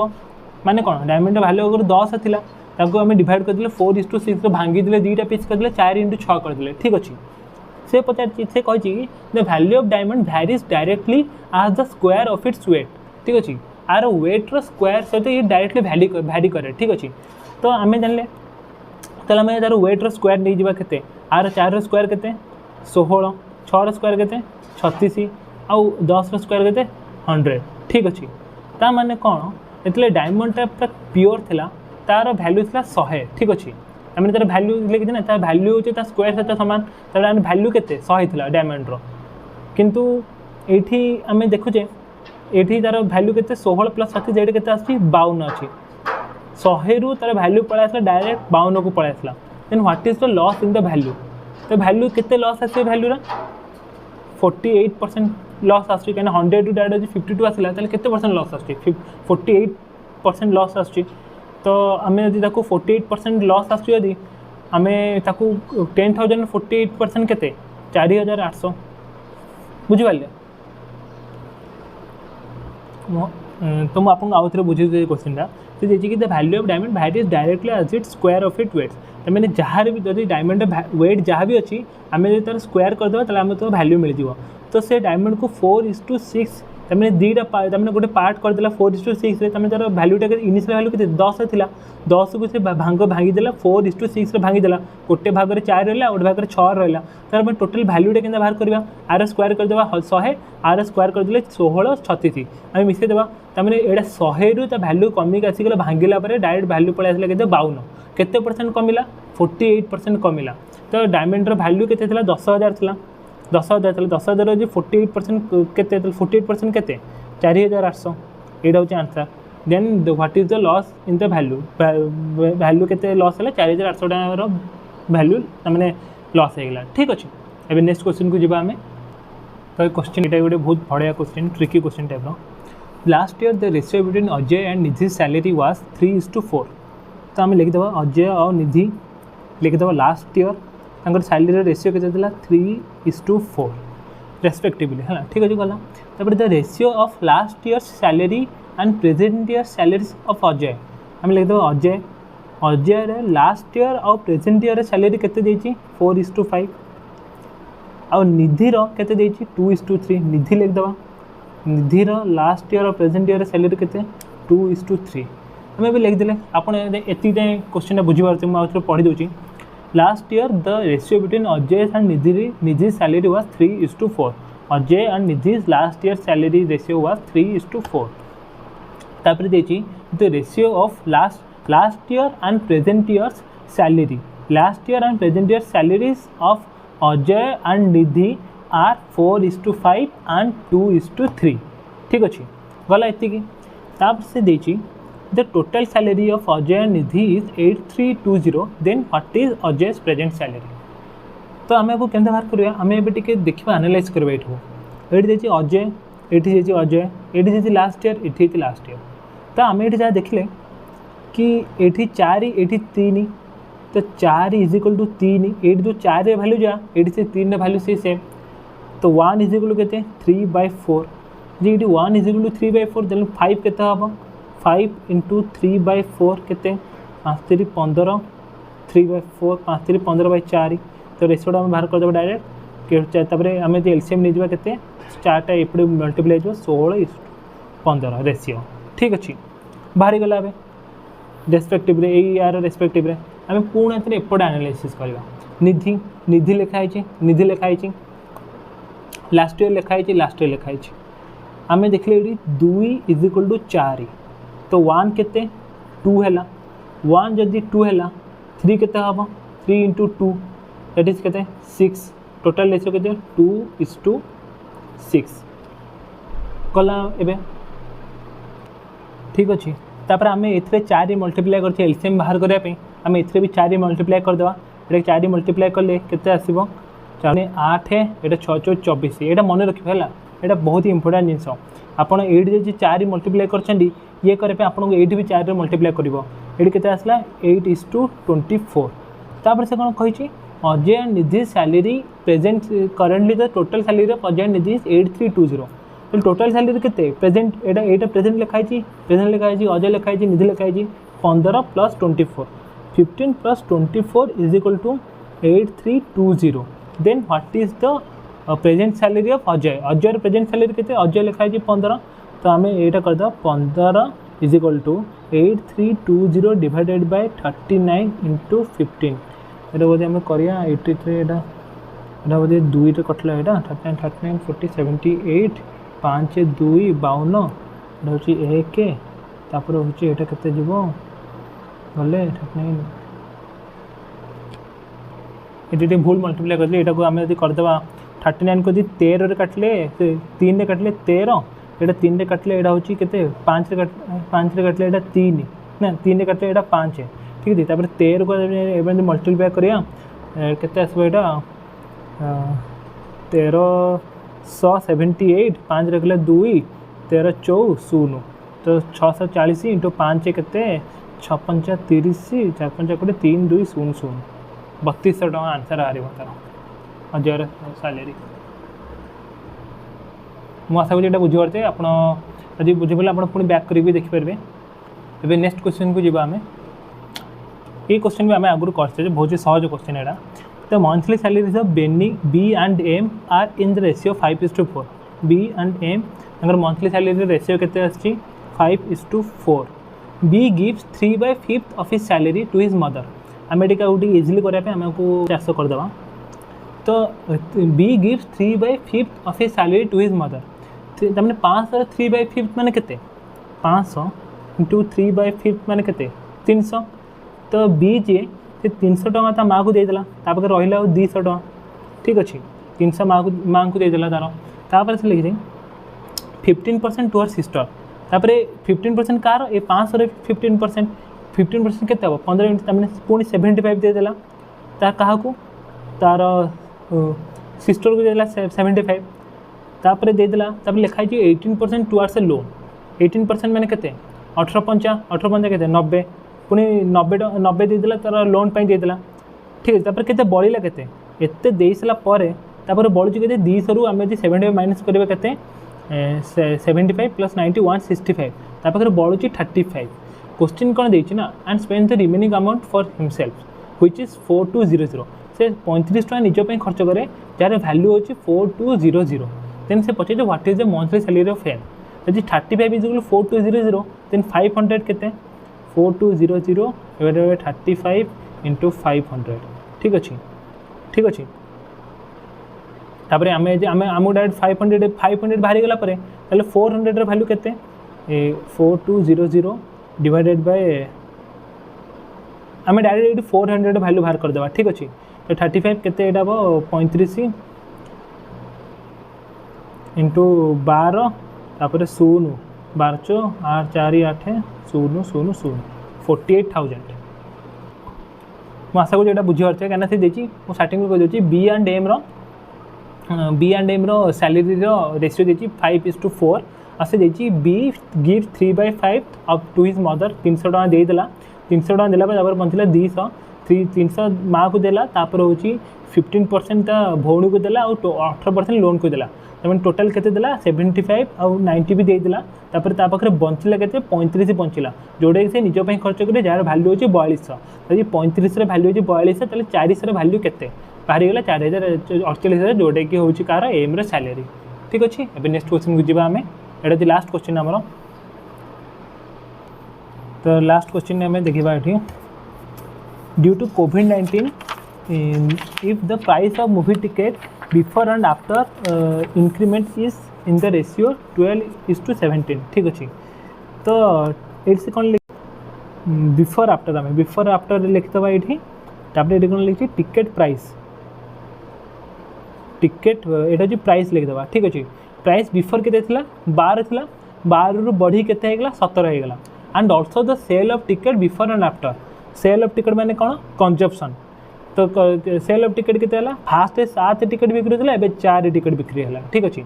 माने कौन डायमंड वैल्यू अगर 10 थिला ताको आम डिवाइड करदे 4:6 भांगी देले 2टा पीस करदे 4 × 6 करदे। ठीक अच्छे, से पचार से कही the value of diamond varies directly as the square of its weight. ठीक अच्छे, आर वेट्र स्क्वायर सहित ये डायरेक्टली वैरी करे। ठीक अच्छे, तो आम जानले तार वेट्र स्क्वायर नहीं जावा के आर 4 स्क्वायर के 16, 6 स्क्वायर के 36 आउ 10 स्क्वायर के 100। ठीक अच्छे, ता माने कौन ये डायमंडटा पूरा प्योर थिला तार वैल्यू था 100। ठीक अच्छे, आम तार वैल्यू लिखी ना तार वैल्यू होता स्क्वायर सहित सामान तार वैल्यू के 100 था डायमंड किंतु ये आम देखुचे ये तार वैल्यू के 16 + 37 जेड के 52 अच्छी 100 रु तार वैल्यू पलि आसला डायरेक्ट 52 को पलि आसला। Then what is the loss in the value. तो वैल्यू के लॉस आस वैल्यू 48% लॉस आस कहीं 100 रु डायरेक्ट 52 आसला के 48% लॉस आस 48% लॉस आस। तो आम यदि 48% लॉस आस आम 10,000 48% के 4,800 बुझिपारे। तो मुझे आपको आउ थे बुझे क्वेश्चन से देखिए कि the value of diamond varies directly as it square of it weights. तो मैंने जहाँ भी जब डायमंड वेट जहाँ भी अच्छी आम जो तार स्क्वायर करदे आम तो वैल्यू मिल जाव। तो से डायमंड को 4:6 तमें दुईटा तमें गोटे पार्ट करदेला 4:6 तमें तार भैल्यूटा इनिशियल भैल्यू के 10 था 10 को से भांग भांगीदेला 4:6 भांगीदेला गोटे भाग में 4 रहा गोटे भाग में 6 रहा तार आम टोटाल भैल्यूटा के बाहर करवा आर स्क्वायर करदे 100 आर स्क्वायर करदे 16 36 आम मिसेदेवा तमें यहाँ 100 रु भैल्यू कमिक आसीगला भांगिला डायरेक्ट भैल्यू पलि आसला के 52 केते परसेंट कमिला 48% कमिला तो डायमंड भैल्यू के 10,000 था 10,000 था 10,000 जो 48% के 48% के 4,800 यहाँ हूँ answer then what is the loss in the value value के लॉस है 4,800 टाइम भैल्यू मैंने लॉस होगा ठीक अच्छे एवं नेक्स्ट क्वेश्चन को जावा आम तो क्वेश्चन ये गोटे बहुत बढ़िया question tricky question type last year the ratio between Ajay and Nidhi salary was 3:4 तो आम लिखिदेव अजय और निधि लिखिदेव लास्ट ईयर तांकर सैलरी रेशियो के 3:4 रेस्पेक्टिवली है ठीक अच्छे गला तापर the ratio of last year salary and present year salaries of Ajay आम लिखिदेव अजय अजय लास्ट ईयर और प्रेजेंट ईयर सैलरी केते 4:5 और निधिर केते 2:3 निधि लिखिदेवा निधिर लास्ट ईयर और प्रेजेंट ईयर सैलरी केते 2:3 आम भी लिखिदे आप एति क्वेश्चन बुझीपारे मुझे पढ़ी दूसरी last year the ratio between Ajay and Nidhi salary was 3:4 Ajay and Nidhi last year salary ratio was 3:4 तापर देछि the ratio of last year and present years salary last year and present year salaries of Ajay and Nidhi are 4:5 and 2:3 ठीक अच्छे गला एति से देछि the total salary of Ajay and Nidhi is 8320 then what is Ajay's present salary तो आम आपको केमते बाहर करवा आम ए देखा एनालाइज करवा ये देखिए अजय ये अजय ये लास्ट ईयर ये लास्ट ईयर तो आम ये जहाँ देखले कि ये 4 ये 3 तो 4 = 3 ये जो 4 भैल्यू जहाँ ये 3 भैल्यू से सेम तो 1 = 3/4 जी 1 = 3/4 देन 5 के हम 5 × 3/4 के 5 × 15 3/4 5 × 15/4 तो रेशियोटा बाहर करदेव डायरेक्ट आम एलसीएम नहीं जावा के 4टा एपटे मल्टीप्लाई हो 16:15 रेशियो ठीक अच्छे बाहर गला रेस्पेक्टिव यार रेस्पेक्टिव आम पुणी थे एपटे एनालिसिस करवा निधि लिखाई लास्ट ईयर लिखाई लास्ट ईयर लिखाई आम देखले ये 2 = 4 तो 1 केते 2 है 1 जदि 2 है 3 केते हम 3 × 2 दैट इज केते 6 टोटल रेशियो केते 2:6 गला एबे ठीक अच्छे तापर आम ए 4 मल्टीप्लाई कर एलसीएम बाहर करने आम ए भी 4 मल्टीप्लाई करदेवा ये 4 मल्टीप्लाई कले केते आसीबो 8 ये 6 × 24 यहाँ मन रखिए है यहाँ बहुत ही इंपोर्टेंट जिनस आपड़ ये 4 मल्टीप्लाई कर ये करने आपको ये भी 4 मल्टीप्लाई कर ये के आसला 8:24 तापर से कौन कही Ajay and Nidhi salary present currently the total salary of Ajay and Nidhi 8320 तो टोटल सैलरी के प्रेजेंट यहाँ प्रेजेंट लिखाई अजय लिखाई निधि लिखाई 15 + 24 15 + 24 = 8320 then what is the present salary of Ajay Ajay present salary के अजय लिखाई 15 तो आम यहाँ करदे 15 = 8320 डिवाइडेड बाय 39 × 15 ये बोधे आम कर 83 यहाँ बोधे 2 कटला यहाँ 39 39 40 78 5 2 52 हूँ 1 तापर हूँ यहाँ के गले 39 ये भूल मल्टीप्लाई कर यहाँ आम यदि करदे 39 को 13 काटले 3 काटले 13 यहाँ 3 काटले यहाँ हूँ के 5 काटले यहाँ 3 ना 3 काटले यहाँ 5 ठीक है तापर 13 को मल्टीप्लाई करिया केते आसबो यहाँ 1378 5 रखले 2 13 4 0 तो 640 × 5 के 6 5 30 4 5 3 2 0 0 3200 टका आंसर आ तार अजयर सैलरी मुझे आशा करी बुझीपारे आपड़ी बुझीपारे आप पुणी बैक कर देखिपारे ए नेक्स्ट क्वेश्चन को जावा आम ये क्वेश्चन भी आम आगुरी करते बहुत सहज क्वेश्चन यहाँ the monthly salaries of B and M are in the ratio 5:4 B and M तांकर मंथली सैलरी रेशियो केते आछि 5:4 B gives 3/5 of his salary to his mother आम एटा गोटे इजिली करने आमको चाष करदे तो B gives 3/5 of his salary to his mother तमें 500 3/5 माने केते 500 इंटू 3/5 माने केते 300 तो बी जे 300 टका ता माँ को देदेला तापर रहा 200 टका ठीक अच्छे 300 माँ को देदेला तार से लिखी 15% टू हर सिस्टर तापर 15% कार ये 500 15% के 15 मिनट पुणी 75 देदेला तार क्या तार सिस्टर को देदेला 75 तापर देदेला तापर लिखाई 18% टुवर्ड्स ए लोन 18% माने केते 18 के 90 पुणी 90 देदेला तार लोन पाई देदेला ठीक है तापर केते बळिला केते एते देई सला परे तापर बळुची केते 200 रु आमे 75 माइनस करबे केते 75 प्लस 90 165 तापर बळुची 35 क्वेश्चन कौन देछि ना and spend the remaining amount for himself which is 4200 से 35 टका निज पे खर्च करे जार वैल्यू होछि 4200 देन से पचे what is the monthly salary of M यदि 35 इज इक्वल 4200 देन 500 केते 4200 डिवाइडेड बाय 35 इंटू 500 ठीक अच्छे तापर आमे आमको डायरेक्ट 500 बाहरी गला परे ताले 400 रे वैल्यू केते 4200 डिवाइडेड बाय आमे डायरेक्ट 400 वैल्यू बाहर कर देबा ठीक अच्छे तो 35 केते एटा 35 इंटू 12 तापर 0 12 8 4 8 0 0 0 48,000 ମୁଁ आशा करूँ बुझीपार कहीं से देखिए मुझे स्टार्टिंग में कही B and M salary ratio देखिए 5:4 आसे देखिए B give 3/5 up to his mother 300 टका देदेला 300 टका देला बंचला 200 300 माँ को देला तापर हूँ 15% भौणी को देला और 18% लोन को देला तमें टोटाल केते देला 75 और 90 भी देदेला तापर ता पाखरे बंचला केते 35 बंचला जोड़े से निज पे खर्च करे जार वैल्यू होची 4200 यदि 35 रे वैल्यू होची 4200 ताले 400 रे वैल्यू केते बाहरी गला 4000 जोड़े कि होची कार एम रे सैलरी ठीक अछि एबे नेक्स्ट क्वेश्चन को जिबा हमें एटा दि लास्ट क्वेश्चन हमरो तो लास्ट क्वेश्चन हमें देखिबा एठी ड्यू टू कोविड-19 if the price of movie ticket before and after increment is in the ratio 12:17 ठीक अच्छे तो ये कौन बिफोर आफ्टर आम बिफोर आफ्टर लिखिदबा ये कौन लिखी टिकेट प्राइस टिकेट यहाँ हूँ प्राइस लिखिदबा ठीक अच्छे प्राइस बिफोर के 12 थी 12 रु बढ़ी के 17 होगा and also the sale of ticket before and after sale of ticket माने कौन कंजप्शन तो सेल ऑफ टिकेट केते हला फास्ट 7 टिकेट बिक्री होता है 4 टिकेट बिक्री है ठीक अच्छे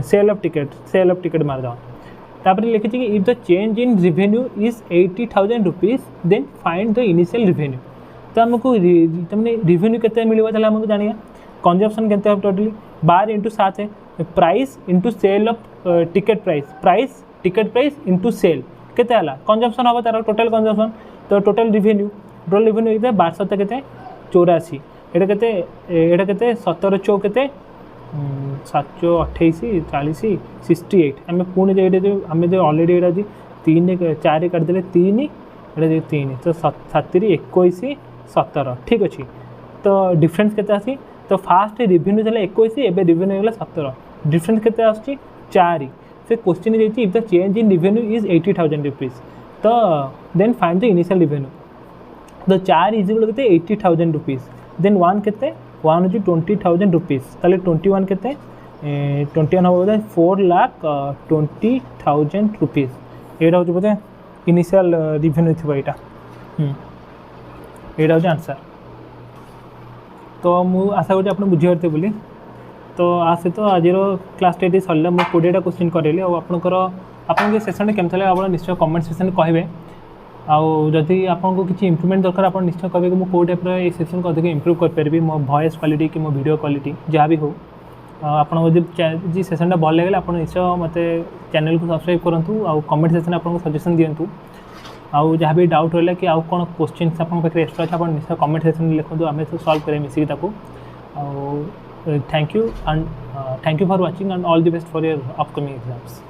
सेल ऑफ टिकेट मारद तापर लिखी कि if the change in revenue is 80,000 rupees then find the initial revenue तो आमको तमने रिवेन्यू केते मिलबा ताले हमको जानिया कंजप्शन केते टोटली 12 इंटू 7 है price into sale of ticket price ticket price into sale केते हला कंजप्शन हम तार टोटल कंजप्शन तो टोटल रिवेन्यू केते 12 केते 84 एटा केते 17 चौ केते 7 28 40 68 आम पुणी जो आम जो अलरेडी यहाँ 3 4 काटिदे 3 ये 3 तो 7 21 17 ठीक अच्छे तो डिफरेन्स केते आसी तो फास्ट रिवेन्यू चला 21 एवं रिवेन्यू होगा 17 डिफरेन्स केते आसी 4 से question if the change in revenue is 80,000 rupees तो then find the initial revenue तो 4 इज इक्वल केते 80,000 रुपीज देन 1 केते 1 हूँ 20,000 रुपीज ताले 21 केते 21 हम बोलते 4,20,000 रुपीज यहाँ हूँ बोलते इनिशियल रिवेन्यू थी यहाँ हूँ आंसर तो मुझे आशा करूँ आप बुझीपारे बोली तो आ सहित आज क्लास टेट सरला मुझे 20टा क्वेश्चन करेली आपन सेसन केमती लगे आप निश्चय कमेंट सेक्शन कहे आदि आपको किसी इम्प्रूवमेंट दरकार आप निश्चय कहे कि मुझे कौ टाइप ये सेक्शन को अधिक इम्प्रूव करेंगे मो वॉइस क्वालिटी कि मो वीडियो क्वालिटी जहाँ भी हो आपको जी सेसनटा भल लगे आप निश्चय मत चैनल को सब्सक्राइब करूँ आउ कमेंट सेक्शन आपको सजेशन दिंतु आउ जहाँ भी डाउट रहा कि आउ कौन क्वेश्चन आप एक्सट्रा अच्छे आप निश्चय कमेंट सेक्शन लिखूँ आम सब सल्व करें मिसिक thank you for watching and all the best for your upcoming exams.